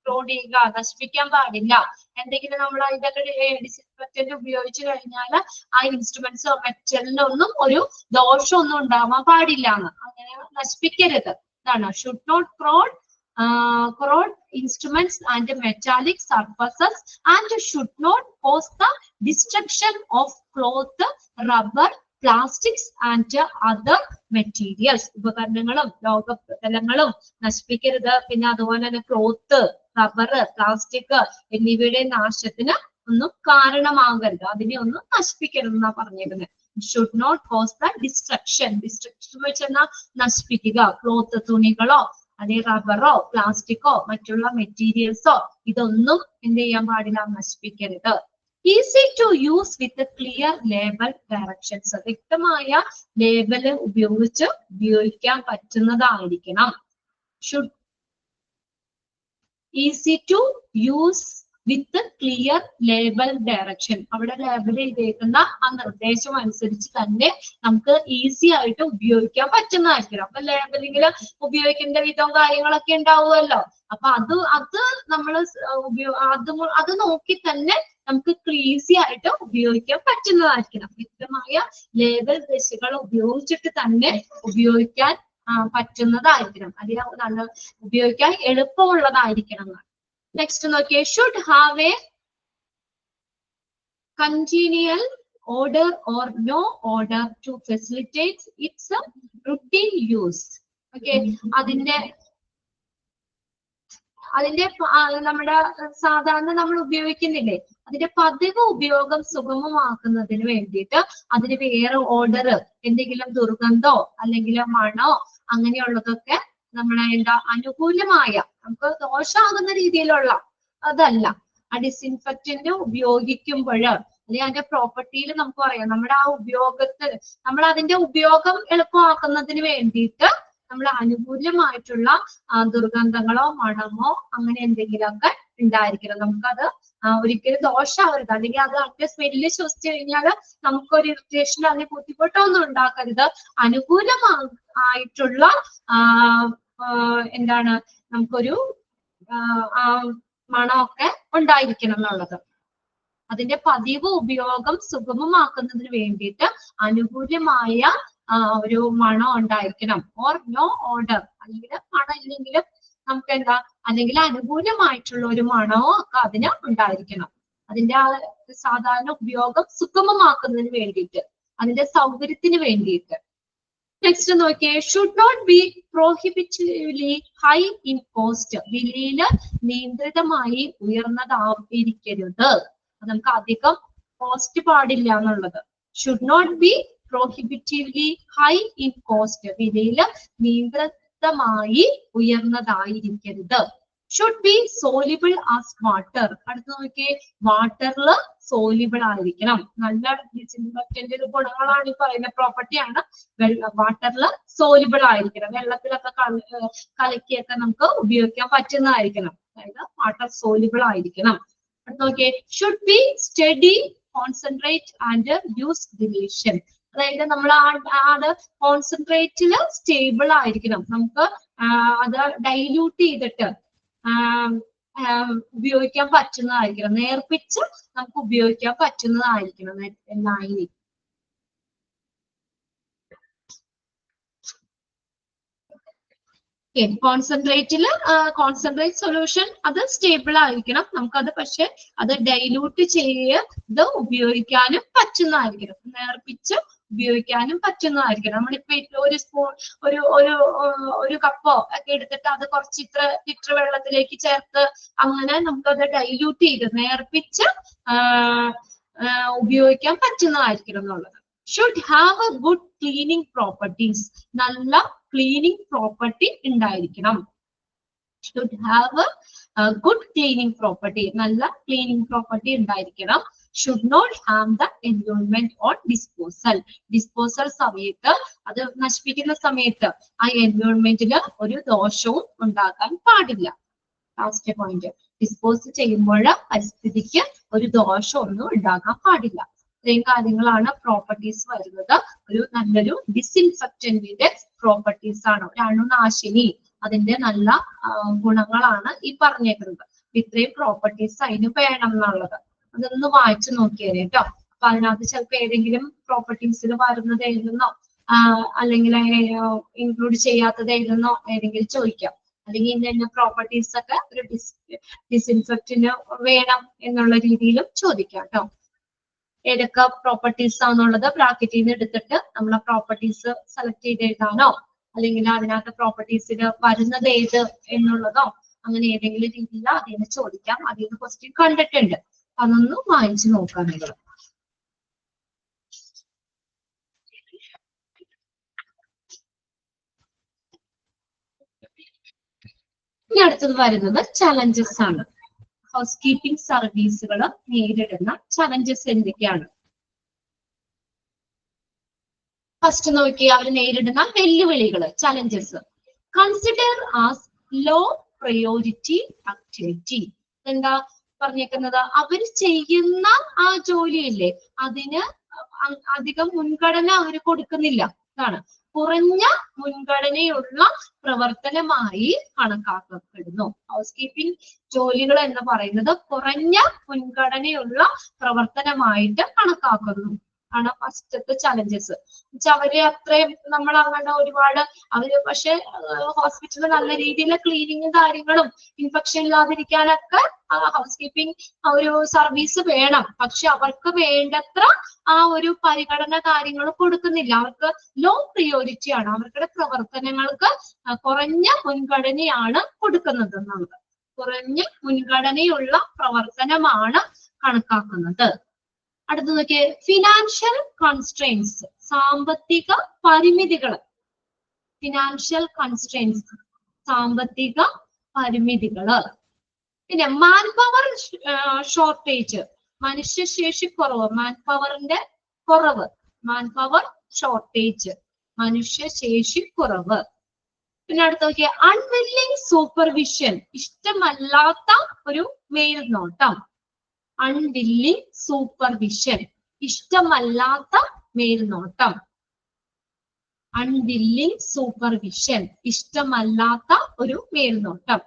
[SPEAKER 1] ക്രോഡ് ചെയ്യുക, നശിപ്പിക്കാൻ പാടില്ല. എന്തെങ്കിലും നമ്മൾ ഇതൊക്കെ ഡിസിൻഫെക്റ്റന്റ് ഉപയോഗിച്ചു കഴിഞ്ഞാൽ ആ ഇൻസ്ട്രുമെന്റ്സോ മെറ്റലിനൊന്നും ഒരു ദോഷമൊന്നും ഉണ്ടാവാൻ പാടില്ല എന്ന്, അങ്ങനെ നശിപ്പിക്കരുത്. ഇതാണ് should not corrode instruments and metallic surfaces and should not cause the destruction of cloth, rubber, plastics and other materials. ഉപകരണങ്ങളും ലോഹപ്രതലങ്ങളും നശിപ്പിക്കരുത്. പിന്നെ അതുപോലെ തന്നെ ക്ലോത്ത്, റബ്ബർ, പ്ലാസ്റ്റിക് എന്നിവയുടെ നാശത്തിന് ഒന്നും കാരണമാകരുത്, അതിനെ ഒന്നും നശിപ്പിക്കരുത് എന്നാ പറഞ്ഞിരുന്നത്. Should not cause the destruction. Destruction വെച്ചാൽ നശിപ്പിക്കുക, ക്ലോത്ത്, തുണികളോ അതേ റബ്ബറോ പ്ലാസ്റ്റിക്കോ മറ്റുള്ള മെറ്റീരിയൽസോ ഇതൊന്നും എന്ത് ചെയ്യാൻ പാടില്ല, നശിപ്പിക്കരുത്. Easy to use with clear label directions. വ്യക്തമായ ലേബല് ഉപയോഗിക്കാൻ പറ്റുന്നതായിരിക്കണം. Should easy to use with clear label direction. അവിടെ ലേബൽ ചെയ്തേക്കുന്ന ആ നിർദ്ദേശം അനുസരിച്ച് തന്നെ നമുക്ക് ഈസി ആയിട്ട് ഉപയോഗിക്കാൻ പറ്റുന്നതായിരിക്കണം. അപ്പൊ ലേബലിങ്ങിൽ ഉപയോഗിക്കേണ്ട വിധവും കാര്യങ്ങളൊക്കെ ഉണ്ടാവുമല്ലോ. അപ്പൊ അത് നമ്മൾ അത് നോക്കി തന്നെ നമുക്ക് ഈസി ആയിട്ട് ഉപയോഗിക്കാൻ പറ്റുന്നതായിരിക്കണം. വ്യക്തമായ ലേബൽ ദിശകൾ ഉപയോഗിച്ചിട്ട് തന്നെ ഉപയോഗിക്കാൻ പറ്റുന്നതായിരിക്കണം, അല്ലെങ്കിൽ നല്ല ഉപയോഗിക്കാൻ എളുപ്പമുള്ളതായിരിക്കണം. നെക്സ്റ്റ് നോക്കിയേ, should have A congenial odor or no odor to facilitate its routine use. Okay, അതിന്റെ നമ്മുടെ സാധാരണ നമ്മൾ ഉപയോഗിക്കുന്നില്ലേ, അതിന്റെ പതിവ് ഉപയോഗം സുഗമമാക്കുന്നതിന് വേണ്ടിയിട്ട് അതിന് വേറെ ഓർഡർ, എന്തെങ്കിലും ദുർഗന്ധോ അല്ലെങ്കിൽ മണോ അങ്ങനെയുള്ളതൊക്കെ നമ്മളെ എന്താ അനുകൂലമായ, നമുക്ക് ദോഷമാകുന്ന രീതിയിലുള്ള അതല്ല. ആ ഡിസിൻഫെക്റ്റന്റ് ഉപയോഗിക്കുമ്പോൾ അല്ലെങ്കിൽ അതിന്റെ പ്രോപ്പർട്ടിയിൽ നമുക്ക് പറയാം, നമ്മുടെ ആ ഉപയോഗത്തിൽ നമ്മൾ അതിന്റെ ഉപയോഗം എളുപ്പമാക്കുന്നതിന് വേണ്ടിയിട്ട് നമ്മൾ അനുകൂലമായിട്ടുള്ള ദുർഗന്ധങ്ങളോ മണമോ അങ്ങനെ എന്തെങ്കിലുമൊക്കെ ഉണ്ടായിരിക്കണം. നമുക്കത് ഒരിക്കലും ദോഷമാവരുത്, അല്ലെങ്കിൽ അത് അതിന്റെ സ്മെല്ല് ശ്വസിച്ചു കഴിഞ്ഞാൽ നമുക്കൊരു ഇറിറ്റേഷൻ അല്ലെങ്കിൽ ബുദ്ധിമുട്ടോ ഒന്നും ഉണ്ടാക്കരുത്. അനുകൂലമായിട്ടുള്ള എന്താണ് നമുക്കൊരു മണമൊക്കെ ഉണ്ടായിരിക്കണം എന്നുള്ളത്. അതിന്റെ പതിവ് ഉപയോഗം സുഗമമാക്കുന്നതിന് വേണ്ടിയിട്ട് അനുകൂലമായ ഒരു മണം ഉണ്ടായിരിക്കണം. ഓർ നോ ഓർഡർ, അല്ലെങ്കിൽ മണം ഇല്ലെങ്കിലും നമുക്ക് എന്താ, അല്ലെങ്കിൽ അനുകൂലമായിട്ടുള്ള ഒരു മണമോ ഒക്കെ അതിന് ഉണ്ടായിരിക്കണം. അതിന്റെ ആ സാധാരണ ഉപയോഗം സുഗമമാക്കുന്നതിന് വേണ്ടിയിട്ട്, അതിന്റെ സൗകര്യത്തിന് വേണ്ടിയിട്ട്. നെക്സ്റ്റ് നോക്കിയേ, should not be prohibitively high in cost, വിലയില് നിയന്ത്രിതമായി ഉയർന്നതായിരിക്കരുത്. നമുക്ക് അധികം കോസ്റ്റ് പാടില്ല എന്നുള്ളത്. Should not be prohibitively high in cost, വിലയില് നിയന്ത്രിതമായി ഉയർന്നതായിരിക്കരുത്. Should be soluble as water, അടുത്ത് നോക്കിയേ, വാട്ടറില് സോലിബിൾ ആയിരിക്കണം. നല്ല ഡിസിൻഫെക്റ്റന്റ് ഗുണങ്ങളാണ് ഈ പറയുന്ന പ്രോപ്പർട്ടിയാണ്. വാട്ടറില് സോലിബിൾ ആയിരിക്കണം, വെള്ളത്തിലൊക്കെ കലക്കിയൊക്കെ നമുക്ക് ഉപയോഗിക്കാൻ പറ്റുന്നതായിരിക്കണം. അതായത് വാട്ടർ സോലിബിൾ ആയിരിക്കണം. അടുത്ത് നോക്കിയേ, should B study concentrate and use deletion, അതായത് നമ്മൾ അത് കോൺസെൻട്രേറ്റില് സ്റ്റേബിൾ ആയിരിക്കണം. നമുക്ക് അത് ഡൈല്യൂട്ട് ചെയ്തിട്ട് ഉപയോഗിക്കാൻ പറ്റുന്നതായിരിക്കണം, നേർപ്പിച്ച് നമുക്ക് ഉപയോഗിക്കാൻ പറ്റുന്നതായിരിക്കണം എന്നായി. കോൺസെൻട്രേറ്റ് സൊല്യൂഷൻ അത് സ്റ്റേബിൾ ആയിരിക്കണം. നമുക്കത് പക്ഷെ അത് ഡൈല്യൂട്ട് ചെയ്ത് ഉപയോഗിക്കാനും പറ്റുന്നതായിരിക്കണം, നേർപ്പിച്ച് ഉപയോഗിക്കാനും പറ്റുന്നതായിരിക്കണം. നമ്മളിപ്പോ ഒരു സ്പൂൺ ഒരു കപ്പോ ഒക്കെ എടുത്തിട്ട് അത് കുറച്ച് ഇത്ര ലിറ്റർ വെള്ളത്തിലേക്ക് ചേർത്ത് അങ്ങനെ നമുക്കത് ഡൈല്യൂട്ട് ചെയ്ത് നേർപ്പിച്ച് ഉപയോഗിക്കാൻ പറ്റുന്നതായിരിക്കണം എന്നുള്ളത്. Should have a good cleaning properties, നല്ല ക്ലീനിങ് പ്രോപ്പർട്ടി ഉണ്ടായിരിക്കണം. Should have a good cleaning property, നല്ല ക്ലീനിങ് പ്രോപ്പർട്ടി ഉണ്ടായിരിക്കണം. Should not harm the environment on disposal, disposal സമയത്ത് അത് നശിപ്പിക്കുന്ന സമയത്ത് ആ എൻവയോൺമെന്റിന് ഒരു ദോഷവും ഉണ്ടാക്കാൻ പാടില്ല. ലാസ്റ്റ് പോയിന്റ്, ഡിസ്പോസ് ചെയ്യുമ്പോൾ പരിസ്ഥിതിക്ക് ഒരു ദോഷമൊന്നും ഉണ്ടാകാൻ പാടില്ല. ഇത്രയും കാര്യങ്ങളാണ് പ്രോപ്പർട്ടീസ് വരുന്നത്. ഒരു നല്ലൊരു ഡിസിൻഫെക്റ്റന്റിന്റെ പ്രോപ്പർട്ടീസ് ആണ്, ഒരു അണുനാശിനി, അതിന്റെ നല്ല ഗുണങ്ങളാണ് ഈ പറഞ്ഞേക്കുന്നത്. ഇത്രയും പ്രോപ്പർട്ടീസ് അതിന് വേണം എന്നുള്ളത് അതൊന്ന് വായിച്ചു നോക്കിയാൽ കേട്ടോ. അപ്പൊ അതിനകത്ത് ചിലപ്പോൾ ഏതെങ്കിലും പ്രോപ്പർട്ടീസിൽ വരുന്നത് ഏതെന്നോ അല്ലെങ്കിൽ ഇൻക്ലൂഡ് ചെയ്യാത്തത് ഏതെന്നോ ഏതെങ്കിലും ചോദിക്കാം. അല്ലെങ്കിൽ ഇന്ന പ്രോപ്പർട്ടീസ് ഒക്കെ ഒരു ഡിസിൻഫെക്റ്റിന് വേണം എന്നുള്ള രീതിയിലും ചോദിക്കാം കേട്ടോ. ഏതൊക്കെ പ്രോപ്പർട്ടീസ് ആണെന്നുള്ളത് ബ്രാക്കറ്റിൽ നിന്ന് എടുത്തിട്ട് നമ്മളെ പ്രോപ്പർട്ടീസ് സെലക്ട് ചെയ്ത് എഴുതാനോ അല്ലെങ്കിൽ അതിനകത്ത് പ്രോപ്പർട്ടീസിൽ വരുന്നത് ഏത് എന്നുള്ളതോ അങ്ങനെ ഏതെങ്കിലും രീതിയിൽ അതിന് ചോദിക്കാം. അതിൽ നിന്ന് ക്വസ്റ്റ്യൻ കണ്ടിട്ടുണ്ട്, അതൊന്ന് വായിച്ചു നോക്കാം നിങ്ങൾ. ഇനി അടുത്തത് വരുന്നത് ചലഞ്ചസ് ആണ്. ഹൗസ് കീപ്പിംഗ് സർവീസുകൾ നേരിടുന്ന ചലഞ്ചസ് എന്തൊക്കെയാണ്? ഫസ്റ്റ് നോക്കി അവർ നേരിടുന്ന വെല്ലുവിളികൾ, challenges. Consider as low priority activity. എന്താ പറഞ്ഞേക്കുന്നത്? അവർ ചെയ്യുന്ന ആ ജോലിയില്ലേ അതിന് അധികം മുൻഗണന അവർ കൊടുക്കുന്നില്ല. അതാണ് കുറഞ്ഞ മുൻഗണനയുള്ള പ്രവർത്തനമായി കണക്കാക്കപ്പെടുന്നു. ഹൗസ് കീപ്പിംഗ് ജോലികൾ എന്ന് പറയുന്നത് കുറഞ്ഞ മുൻഗണനയുള്ള പ്രവർത്തനമായിട്ട് കണക്കാക്കുന്നു ആണ് ഫസ്റ്റത്തെ ചലഞ്ചസ്. അവര് അത്രയും നമ്മൾ അങ്ങനെ ഒരുപാട് അവര് പക്ഷെ ഹോസ്പിറ്റലിൽ നല്ല രീതിയിൽ ക്ലീനിങ്ങും കാര്യങ്ങളും ഇൻഫെക്ഷൻ ഇല്ലാതിരിക്കാനൊക്കെ ഹൗസ് കീപ്പിംഗ് ഒരു സർവീസ് വേണം. പക്ഷെ അവർക്ക് വേണ്ടത്ര ആ ഒരു പരിഗണന കാര്യങ്ങൾ കൊടുക്കുന്നില്ല. അവർക്ക് ലോ പ്രിയോറിറ്റി ആണ്, അവരുടെ പ്രവർത്തനങ്ങൾക്ക് കുറഞ്ഞ മുൻഗണനയാണ് കൊടുക്കുന്നത് എന്നുള്ളത്. കുറഞ്ഞ മുൻഗണനയുള്ള പ്രവർത്തനമാണ് കണക്കാക്കുന്നത്. അടുത്ത നോക്കിയേ, ഫിനാൻഷ്യൽ കൺസ്ട്രെയിൻസ്, സാമ്പത്തിക പരിമിതികൾ. ഫിനാൻഷ്യൽ കൺസ്ട്രെയിൻസ്, സാമ്പത്തിക പരിമിതികള്. പിന്നെ മാൻ പവർ ഷോർട്ടേജ്, മനുഷ്യശേഷി കുറവ്, മാൻ പവറിന്റെ കുറവ്, മാൻ പവർ ഷോർട്ടേജ്, മനുഷ്യശേഷി കുറവ്. പിന്നെ അടുത്ത് നോക്കിയ അൺവില്ലിംഗ് സൂപ്പർവിഷൻ, ഇഷ്ടമല്ലാത്ത ഒരു മേൽനോട്ടം. അൺവില്ലിംഗ് സൂപ്പർവിഷൻ, ഇഷ്ടമല്ലാത്ത മേൽനോട്ടം. അൺവില്ലിംഗ് സൂപ്പർവിഷൻ, ഇഷ്ടമല്ലാത്ത ഒരു മേൽനോട്ടം.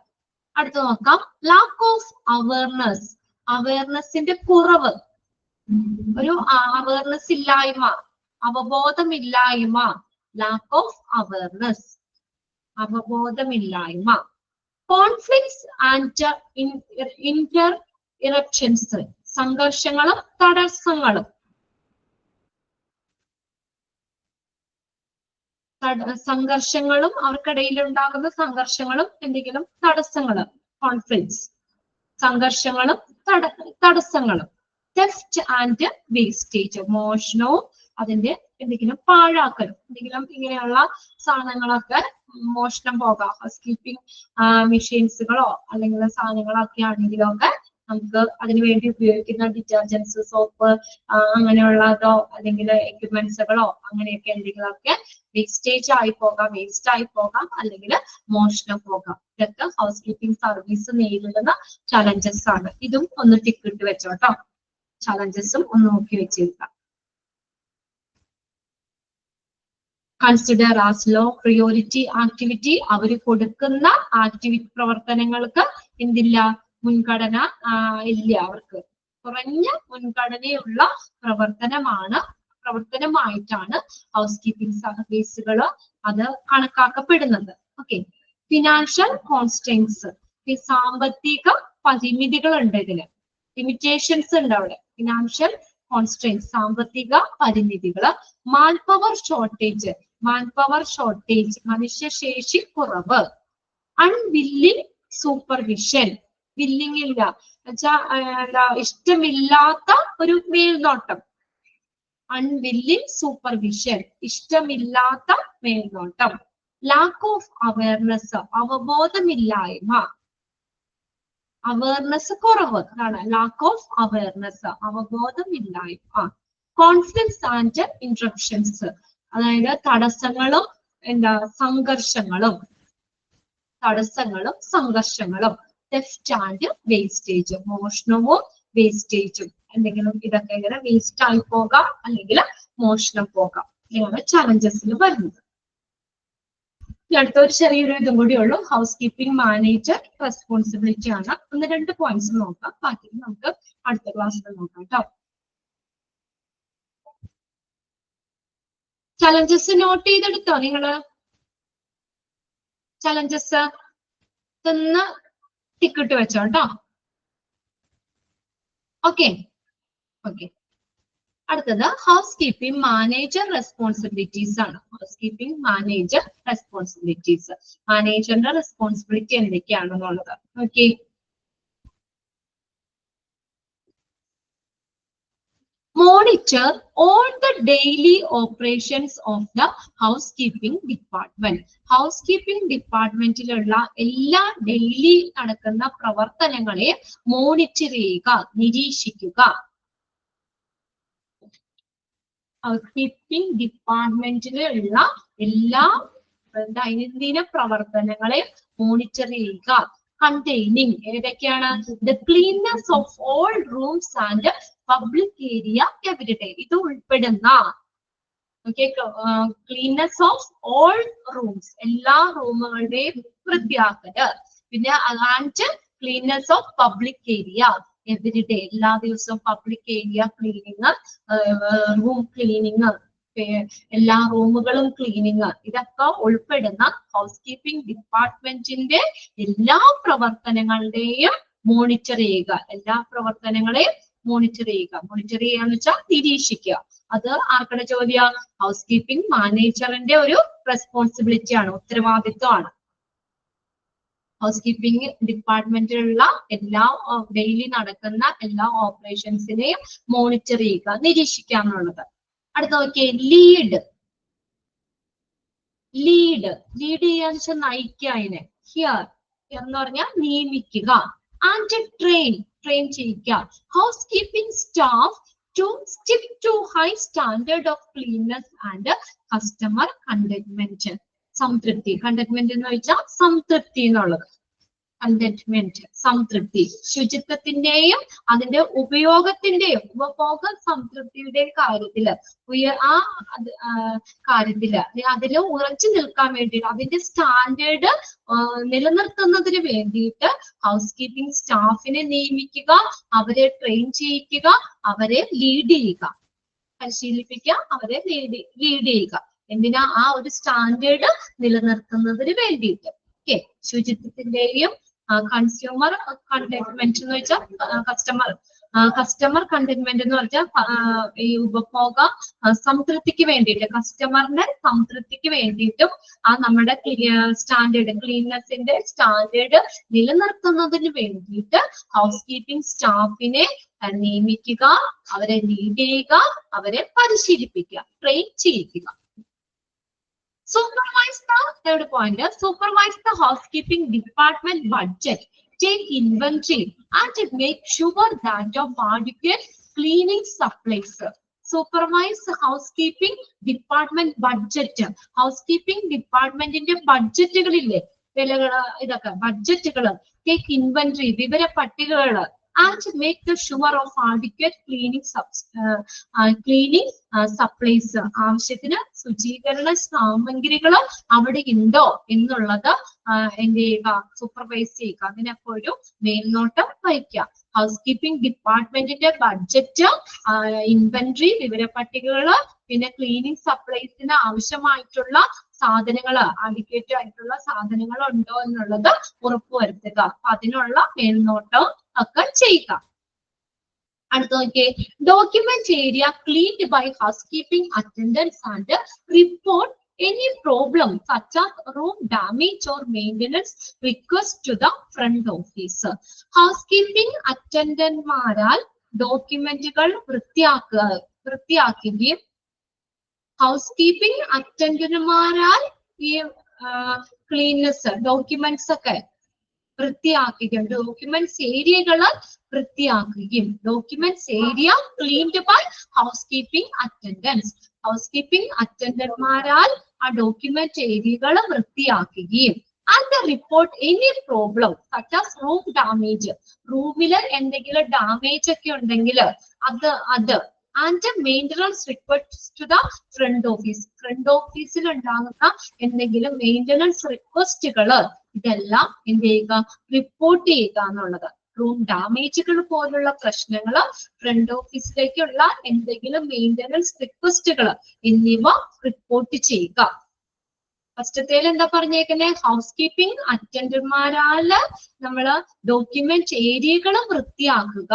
[SPEAKER 1] അടുത്ത് നോക്കാം, ലാക്ക് ഓഫ് അവയർനെസ്, അവയർനെസിന്റെ കുറവ്, ഒരു അവയർനെസ് ഇല്ലായ്മ, അവബോധമില്ലായ്മ. ലാക്ക് ഓഫ് അവയർനെസ്, അവബോധമില്ലായ്മ. കോൺഫ്ലിക്ട്സ് ആൻഡ് ഇന്റർ ഇറപ്ഷൻസ്, സംഘർഷങ്ങളും തടസ്സങ്ങളും. സംഘർഷങ്ങളും അവർക്കിടയിൽ ഉണ്ടാകുന്ന സംഘർഷങ്ങളും എന്തെങ്കിലും തടസ്സങ്ങളും. കോൺഫ്ലിക്ട്സ്, സംഘർഷങ്ങളും തടസ്സങ്ങളും. തെഫ്റ്റ് ആൻഡ് വേസ്റ്റേജ്, മോഷണവും അതിന്റെ എന്തെങ്കിലും പാഴാക്കലും, എന്തെങ്കിലും ഇങ്ങനെയുള്ള സാധനങ്ങളൊക്കെ മോഷണം പോകാം. ഹൗസ് കീപ്പിംഗ് മെഷീൻസുകളോ അല്ലെങ്കിൽ സാധനങ്ങളൊക്കെ ആണെങ്കിലൊക്കെ നമുക്ക് അതിനുവേണ്ടി ഉപയോഗിക്കുന്ന ഡിറ്റർജൻസ്, സോപ്പ് അങ്ങനെയുള്ളതോ അല്ലെങ്കിൽ എക്യുപ്മെന്റ്സുകളോ അങ്ങനെയൊക്കെ എന്തെങ്കിലുമൊക്കെ വേസ്റ്റേജ് ആയി പോകാം, വേസ്റ്റ് ആയി പോകാം, അല്ലെങ്കിൽ മോഷണം പോകാം. ഇതൊക്കെ ഹൗസ് കീപ്പിംഗ് സർവീസ് നേരിടുന്ന ചലഞ്ചസ് ആണ്. ഇതും ഒന്ന് ടിക്ക് ഇട്ട് വെച്ചോട്ടോ, ചലഞ്ചസും ഒന്ന് നോക്കി വെച്ചിരിക്കാം. Consider as low priority activity, അവർ കൊടുക്കുന്ന ആക്ടിവിറ്റി പ്രവർത്തനങ്ങൾക്ക് എന്തില്ല, മുൻഗണന ഇല്ല. അവർക്ക് കുറഞ്ഞ മുൻഗണനയുള്ള പ്രവർത്തനമായിട്ടാണ് ഹൗസ് കീപ്പിംഗ് സർവീസുകൾ അത് കണക്കാക്കപ്പെടുന്നത്. ഓക്കെ. ഫിനാൻഷ്യൽ കോൺസ്ട്രെയിൻസ്, സാമ്പത്തിക പരിമിതികളുണ്ട് ഇതിന്, ലിമിറ്റേഷൻസ് ഉണ്ട് അവിടെ. ഫിനാൻഷ്യൽ കോൺസ്ട്രെയിൻസ്, സാമ്പത്തിക പരിമിതികള്. മാൻപവർ ഷോർട്ടേജ്, മനുഷ്യശേഷി കുറവ്. അൺവില്ലിംഗ് സൂപ്പർവിഷൻ, വില്ലിംഗ് ഇല്ല ഇഷ്ടമില്ലാത്ത ഒരു മേൽനോട്ടം. അൺവില്ലിംഗ് സൂപ്പർവിഷൻ, ഇഷ്ടമില്ലാത്ത മേൽനോട്ടം. ലാക്ക് ഓഫ് അവയർനെസ്, അവബോധമില്ലായ്മ, അവയർനെസ് കുറവ് ആണ്. ലാക്ക് ഓഫ് അവയർനെസ്, അവബോധമില്ലായ്മ. കോൺഫ്ലിക്ട്സ് ആൻഡ് ഇന്ററപ്ഷൻസ്, അതായത് തടസ്സങ്ങളും സംഘർഷങ്ങളും. തെഫ്റ്റ് ആൻഡ് വേസ്റ്റേജ്, മോഷണവും വേസ്റ്റേജും. എന്തെങ്കിലും ഇതൊക്കെ ഇങ്ങനെ വേസ്റ്റ് ആയി പോകാം അല്ലെങ്കിൽ മോഷണം പോകാം. ഇങ്ങനെയാണ് ചലഞ്ചസിൽ വരുന്നത്. അടുത്തൊരു ചെറിയൊരു ഇതും കൂടി ഉള്ളൂ. ഹൗസ് കീപ്പിംഗ് മാനേജർ റെസ്പോൺസിബിലിറ്റി ആണ്. 1-2 പോയിന്റ്സ് നോക്കാം, ബാക്കി നമുക്ക് അടുത്ത ക്ലാസ്സിൽ നോക്കാം കേട്ടോ. ചലഞ്ചസ് നോട്ട് ചെയ്തെടുത്തോ നിങ്ങള്? ചലഞ്ചസ് ഒന്ന് ടിക്കിട്ട് വെച്ചോ കേട്ടോ. ഓക്കെ. അടുത്തത് ഹൗസ് കീപ്പിംഗ് മാനേജർ റെസ്പോൺസിബിലിറ്റീസ് ആണ്. ഹൗസ് കീപ്പിംഗ് മാനേജർ റെസ്പോൺസിബിലിറ്റീസ്, മാനേജറിന്റെ റെസ്പോൺസിബിലിറ്റി എന്തൊക്കെയാണെന്നുള്ളത്. Okay. Monitor all the daily operations of the housekeeping department. Housekeeping departmenറ്റിലുള്ള എല്ലാ ഡെയിലി നടക്കുന്ന പ്രവർത്തനങ്ങളെ മോണിറ്റർ ചെയ്യുക, നിരീക്ഷിക്കുക. ഹൗസ്കീപ്പിംഗ് ഡിപ്പാർട്ട്മെന്റിലുള്ള എല്ലാ ദൈനംദിന പ്രവർത്തനങ്ങളെ മോണിറ്റർ ചെയ്യുക. കണ്ടെയ്നിങ് ഏതൊക്കെയാണ്? The cleanness of all rooms and public area everyday, ഇത് ഉൾപ്പെടുന്ന ക്ലീൻനെസ് ഓഫ് ഓൾ റൂംസ്, എല്ലാ റൂമുകളുടെയും വൃത്തിയാക്കല്. പിന്നെ and cleanness of public area everyday, എല്ലാ ദിവസവും public area cleaning, room cleaning, എല്ലാ റൂമുകളും ക്ലീനിങ്, ഇതൊക്കെ ഉൾപ്പെടുന്ന ഹൗസ് കീപ്പിംഗ് ഡിപ്പാർട്ട്മെന്റിന്റെ എല്ലാ പ്രവർത്തനങ്ങളുടെയും മോണിറ്റർ ചെയ്യുക. എല്ലാ പ്രവർത്തനങ്ങളെയും മോണിറ്റർ ചെയ്യുക. മോണിറ്റർ ചെയ്യാന്ന് വെച്ചാൽ നിരീക്ഷിക്കുക. അത് ആർക്കുടെ ജോലിയാണ്? ഹൗസ് കീപ്പിംഗ് മാനേജറിന്റെ ഒരു റെസ്പോൺസിബിലിറ്റി ആണ്, ഉത്തരവാദിത്വമാണ്. ഹൗസ് കീപ്പിംഗ് ഡിപ്പാർട്ട്മെന്റിലുള്ള എല്ലാ ഡെയിലി നടക്കുന്ന എല്ലാ ഓപ്പറേഷൻസിനെയും മോണിറ്റർ ചെയ്യുക, നിരീക്ഷിക്കുക എന്നുള്ളത്. അടുത്ത നോക്കിയേ, ലീഡ് ചെയ്യാന്ന് വെച്ചാൽ നയിക്കുക. അതിനെ ഹിയർ എന്ന് പറഞ്ഞാൽ നിയമിക്കുക. ആൻഡ് ട്രെയിൻ ചെയ്യിക്കുക. Housekeeping staff to stick to high standard of cleanness and customer contentment. സംതൃപ്തി, കണ്ടന്റ്മെന്റ് എന്ന് വെച്ചാൽ സംതൃപ്തി എന്നുള്ളത്. കണ്ടന്റ്മെന്റ്, സംതൃപ്തി. ശുചിത്വത്തിന്റെയും അതിന്റെ ഉപയോഗത്തിന്റെയും ഉപഭോഗ സംതൃപ്തിയുടെയും കാര്യത്തില് കാര്യത്തില് അതിൽ ഉറച്ചു നിൽക്കാൻ വേണ്ടിയിട്ട് അതിന്റെ സ്റ്റാൻഡേർഡ് നിലനിർത്തുന്നതിന് വേണ്ടിയിട്ട് ഹൗസ് കീപ്പിംഗ് സ്റ്റാഫിനെ നിയമിക്കുക, അവരെ ട്രെയിൻ ചെയ്യിക്കുക, അവരെ ലീഡ് ചെയ്യുക, പരിശീലിപ്പിക്കുക, അവരെ ലീഡ് ചെയ്യുക. എന്തിനാ? ആ ഒരു സ്റ്റാൻഡേർഡ് നിലനിർത്തുന്നതിന് വേണ്ടിയിട്ട്. ഓക്കെ, ശുചിത്വത്തിന്റെയും കൺസ്യൂമർ കണ്ടന്റ്മെന്റ് എന്ന് വെച്ചാൽ കസ്റ്റമർ കണ്ടന്റ്മെന്റ് എന്ന് വെച്ചാൽ ഈ ഉപഭോഗ സംതൃപ്തിക്ക് വേണ്ടിയിട്ട്, കസ്റ്റമറിന്റെ സംതൃപ്തിക്ക് വേണ്ടിയിട്ടും ആ നമ്മുടെ സ്റ്റാൻഡേർഡ്, ക്ലീൻനെസിന്റെ സ്റ്റാൻഡേർഡ് നിലനിർത്തുന്നതിന് വേണ്ടിയിട്ട് ഹൗസ് കീപ്പിംഗ് സ്റ്റാഫിനെ നിയമിക്കുക, അവരെ ലീഡ് ചെയ്യുക, അവരെ പരിശീലിപ്പിക്കുക, ട്രെയിൻ ചെയ്യിക്കുക. Supervise the third point. Supervise the housekeeping department budget. Take inventory and make sure that of adequate cleaning supplies. Supervise housekeeping department budget. Housekeeping department in the budget take inventory, വിവര പട്ടികകൾ, and make the sure of adequate cleaning supplies. ആവശ്യത്തിന് ശുചീകരണ സാമഗ്രികൾ അവിടെ ഉണ്ടോ എന്നുള്ളത് എന്ത് ചെയ്യുക? സൂപ്പർവൈസ് ചെയ്യുക, അതിനൊക്കെ ഒരു മേൽനോട്ടം വഹിക്കുക. ഹൗസ് കീപ്പിംഗ് ഡിപ്പാർട്ട്മെന്റിന്റെ ബഡ്ജറ്റ്, ഇൻവെന്ററി, വിവര പട്ടികകള്, പിന്നെ ക്ലീനിങ് സപ്ലൈസിന് ആവശ്യമായിട്ടുള്ള സാധനങ്ങൾ, അഡിക്വേറ്റ് ആയിട്ടുള്ള സാധനങ്ങൾ ഉണ്ടോ എന്നുള്ളത് ഉറപ്പുവരുത്തുക. അപ്പൊ അതിനുള്ള മേൽനോട്ടം ഒക്കെ ചെയ്യുക. അടുത്ത നോക്കിയേ, document area cleaned by housekeeping attendants and report any problem such as room damage or maintenance request to the front office. Housekeeping attendantമാരാൽ ഡോക്യുമെന്റുകൾ വൃത്തിയാക്കുകയും ഹൗസ്കീപ്പിംഗ് അറ്റൻഡന്റുമാരാൽ ഈ ക്ലീൻനെസ് ഡോക്യുമെന്റ്സ് ഒക്കെ വൃത്തിയാക്കുകയും ഡോക്യുമെന്റ്സ് ഏരിയകള് വൃത്തിയാക്കുകയും. Documents area cleaned by housekeeping attendants. Housekeeping അറ്റൻഡന്റ്മാരാൽ ആ document ഏരിയകൾ വൃത്തിയാക്കുകയും. And report any problem such as room damage, റൂമില് എന്തെങ്കിലും ഡാമേജ് ഒക്കെ ഉണ്ടെങ്കിൽ അത് and maintenance request to the front office. Front ഓഫീസിൽ ഉണ്ടാകുന്ന എന്തെങ്കിലും മെയിൻ്റനൻസ് റിക്വസ്റ്റുകള് ഇതെല്ലാം എന്ത് ചെയ്യുക? റിപ്പോർട്ട് ചെയ്യുക എന്നുള്ളത്. റൂം ഡാമേജുകൾ പോലുള്ള പ്രശ്നങ്ങള്, ഫ്രണ്ട് ഓഫീസിലേക്കുള്ള എന്തെങ്കിലും മെയിൻ്റനൻസ് റിക്വസ്റ്റുകൾ എന്നിവ റിപ്പോർട്ട് ചെയ്യുക. ഫസ്റ്റത്തേൽ എന്താ പറഞ്ഞേക്കുന്നത്? ഹൗസ് കീപ്പിംഗ് അറ്റൻഡന്റ്മാരാല് നമ്മള് ഡോക്യുമെന്റ് ഏരിയകൾ വൃത്തിയാക്കുക,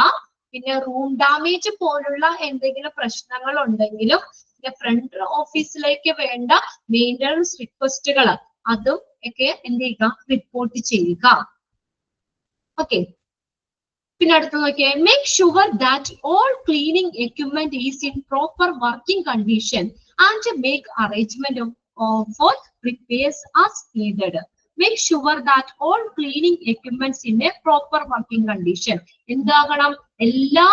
[SPEAKER 1] പിന്നെ റൂം ഡാമേജ് പോലുള്ള എന്തെങ്കിലും പ്രശ്നങ്ങൾ ഉണ്ടെങ്കിലും പിന്നെ ഫ്രണ്ട് ഓഫീസിലേക്ക് വേണ്ട മെയിൻ്റനൻസ് റിക്വസ്റ്റുകൾ അതും ഒക്കെ എന്ത് ചെയ്യുക? റിപ്പോർട്ട് ചെയ്യുക. ഓക്കെ, പിന്നെ അടുത്ത് നോക്കിയേ, make sure that all cleaning equipment is in proper working condition and make arrangement four repairs as needed. Make sure that all cleaning equipments in a proper working condition. എന്താകണം? എല്ലാ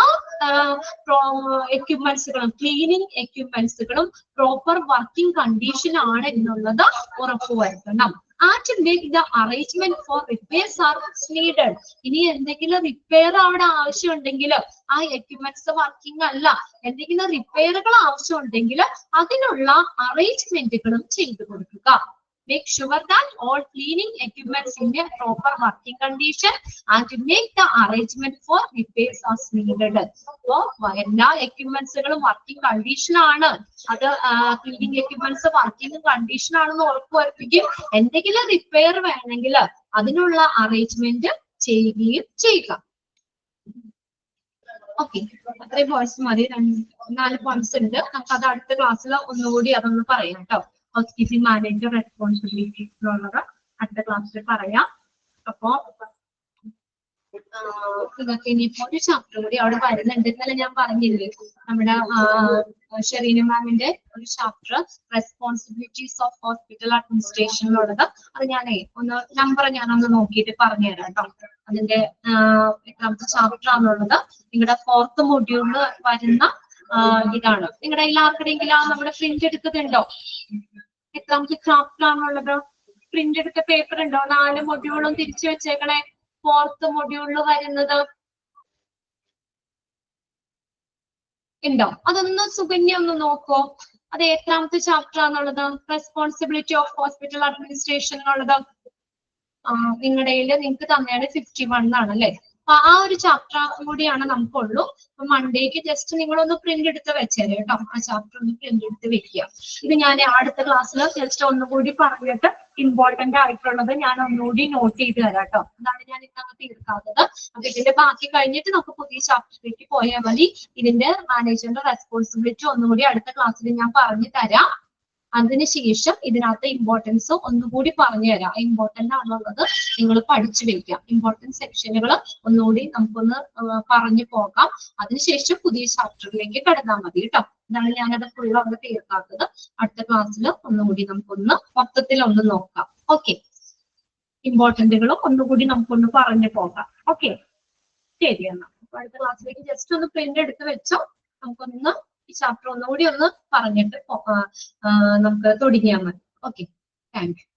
[SPEAKER 1] എക്യുപ്മെന്റ്സുകളും, cleaning എക്യുപ്മെന്റ്സുകളും proper working condition ആണ് എന്നുള്ളത് ഉറപ്പുവരുത്തണം. And make the arrangement four repairs R needed. ഇനി എന്തെങ്കിലും repair അവിടെ ആവശ്യമുണ്ടെങ്കിൽ, ആ equipments working അല്ല, എന്തെങ്കിലും റിപ്പയറുകൾ ആവശ്യമുണ്ടെങ്കിൽ അതിനുള്ള അറേഞ്ച്മെന്റുകളും ചെയ്തു കൊടുക്കുക. Make sure that all cleaning equipments in a proper working condition and make the arrangement for repairs as needed. So, എല്ലാ എക്യുപ്മെന്റ്സുകളും വർക്കിംഗ് കണ്ടീഷൻ ആണ്, അത് ക്ലീനിങ് എക്യുപ്മെന്റ്സ് വർക്കിംഗ് കണ്ടീഷൻ ആണെന്ന് ഉറപ്പുവരുത്തുകയും എന്തെങ്കിലും റിപ്പയർ വേണമെങ്കിൽ അതിനുള്ള അറേഞ്ച്മെന്റ് ചെയ്യുകയും ചെയ്യുക. ഓക്കെ, അത്രയും പോയിന്റ്സ് മതി. 4 പോയിന്റ്സ് ഉണ്ട്. നമുക്ക് അത് അടുത്ത ക്ലാസ്സിൽ ഒന്നുകൂടി അതൊന്ന് പറയാം കേട്ടോ. ഹൗസ് കീപ്പിംഗ് മാനേജർ റെസ്പോൺസിബിലിറ്റീസ് എന്നുള്ളത് അടുത്ത ക്ലാസ്സിൽ പറയാം. അപ്പോ നിങ്ങൾക്ക് ഇനിയിപ്പോ ഒരു ചാപ്റ്റർ കൂടി അവിടെ വരുന്നുണ്ട്. ഇന്നലെ ഞാൻ പറഞ്ഞില്ലേ, നമ്മുടെ ഷെറീന മാമിന്റെ ഒരു ചാപ്റ്റർ റെസ്പോൺസിബിലിറ്റീസ് ഓഫ് ഹോസ്പിറ്റൽ അഡ്മിനിസ്ട്രേഷനിലുള്ളത്. അത് ഞാനേ നമ്പർ ഞാനൊന്ന് നോക്കിയിട്ട് പറഞ്ഞുതരാം കേട്ടോ. അതിന്റെ എത്രാമത്തെ ചാപ്റ്റർ ആണുള്ളത്. നിങ്ങളുടെ 4th മൊഡ്യൂളിൽ വരുന്ന ഇതാണ്. നിങ്ങളുടെ എല്ലാവർക്കെങ്കിലും നമ്മുടെ പ്രിന്റ് എടുക്കുന്നുണ്ടോ? എത്രാമത്തെ ചാപ്റ്റർ ആണുള്ളത്? പ്രിന്റ് എടുത്ത പേപ്പർ ഉണ്ടോ? 4 മൊഡ്യൂളും തിരിച്ചു വെച്ചേക്കണേ. ഫോർത്ത് മൊഡ്യൂളിൽ വരുന്നത്? ഉണ്ടോ? അതൊന്ന് സുകന്യ ഒന്ന് നോക്കോ. അത് എത്രാമത്തെ ചാപ്റ്റർ ആണുള്ളത്? റെസ്പോൺസിബിലിറ്റി ഓഫ് ഹോസ്പിറ്റൽ അഡ്മിനിസ്ട്രേഷൻ എന്നുള്ളത് നിങ്ങളുടെ നിങ്ങൾക്ക് തന്നെയാണ് 51 ആണ് അല്ലെ? അപ്പൊ ആ ഒരു ചാപ്റ്റർ കൂടിയാണ് നമുക്കുള്ളൂ. അപ്പൊ മൺഡേക്ക് ജസ്റ്റ് നിങ്ങളൊന്ന് പ്രിന്റ് എടുത്ത് വെച്ചേരെ കേട്ടോ. ആ ചാപ്റ്റർ ഒന്ന് പ്രിന്റ് എടുത്ത് വെക്കുക. ഇത് ഞാൻ അടുത്ത ക്ലാസ്സിൽ ജസ്റ്റ് ഒന്നുകൂടി പറഞ്ഞിട്ട് ഇമ്പോർട്ടന്റ് ആയിട്ടുള്ളത് ഞാൻ ഒന്നുകൂടി നോട്ട് ചെയ്ത് തരാം കേട്ടോ. അതാണ് ഞാൻ ഇന്നങ്ങ് തീർക്കാത്തത്. അപ്പൊ ഇതിന്റെ ബാക്കി കഴിഞ്ഞിട്ട് നമുക്ക് പുതിയ ചാപ്റ്ററിലേക്ക് പോയാൽ മതി. ഇതിന്റെ മാനേജറിന്റെ റെസ്പോൺസിബിലിറ്റി ഒന്നുകൂടി അടുത്ത ക്ലാസ്സിൽ ഞാൻ പറഞ്ഞു തരാം. അതിനുശേഷം ഇതിനകത്ത് ഇമ്പോർട്ടൻസ് ഒന്നുകൂടി പറഞ്ഞു തരാം. ഇമ്പോർട്ടന്റ് ആണുള്ളത് നിങ്ങൾ പഠിച്ചു വെക്കാം. ഇമ്പോർട്ടൻറ്റ് സെക്ഷനുകൾ ഒന്നുകൂടി നമുക്കൊന്ന് പറഞ്ഞു പോകാം. അതിനുശേഷം പുതിയ ചാപ്റ്ററിലേക്ക് കടന്നാൽ മതി കേട്ടോ. ഇതാണ് ഞാനത് ഫുൾ അവിടെ തീർക്കാത്തത്. അടുത്ത ക്ലാസ്സിൽ ഒന്നുകൂടി നമുക്കൊന്ന് മൊത്തത്തിൽ ഒന്ന് നോക്കാം. ഓക്കെ, ഇമ്പോർട്ടന്റുകളും ഒന്നുകൂടി നമുക്കൊന്ന് പറഞ്ഞു പോകാം. ഓക്കെ, ശരി എന്നാ. അടുത്ത ക്ലാസ്സിലേക്ക് ജസ്റ്റ് ഒന്ന് പ്രിന്റ് എടുത്ത് വെച്ചോ. നമുക്കൊന്ന് ഈ ചാപ്റ്റർ ഒന്നുകൂടി ഒന്ന് പറഞ്ഞിട്ട് നമുക്ക് തുടങ്ങിയാൽ മതി. Okay, thank you.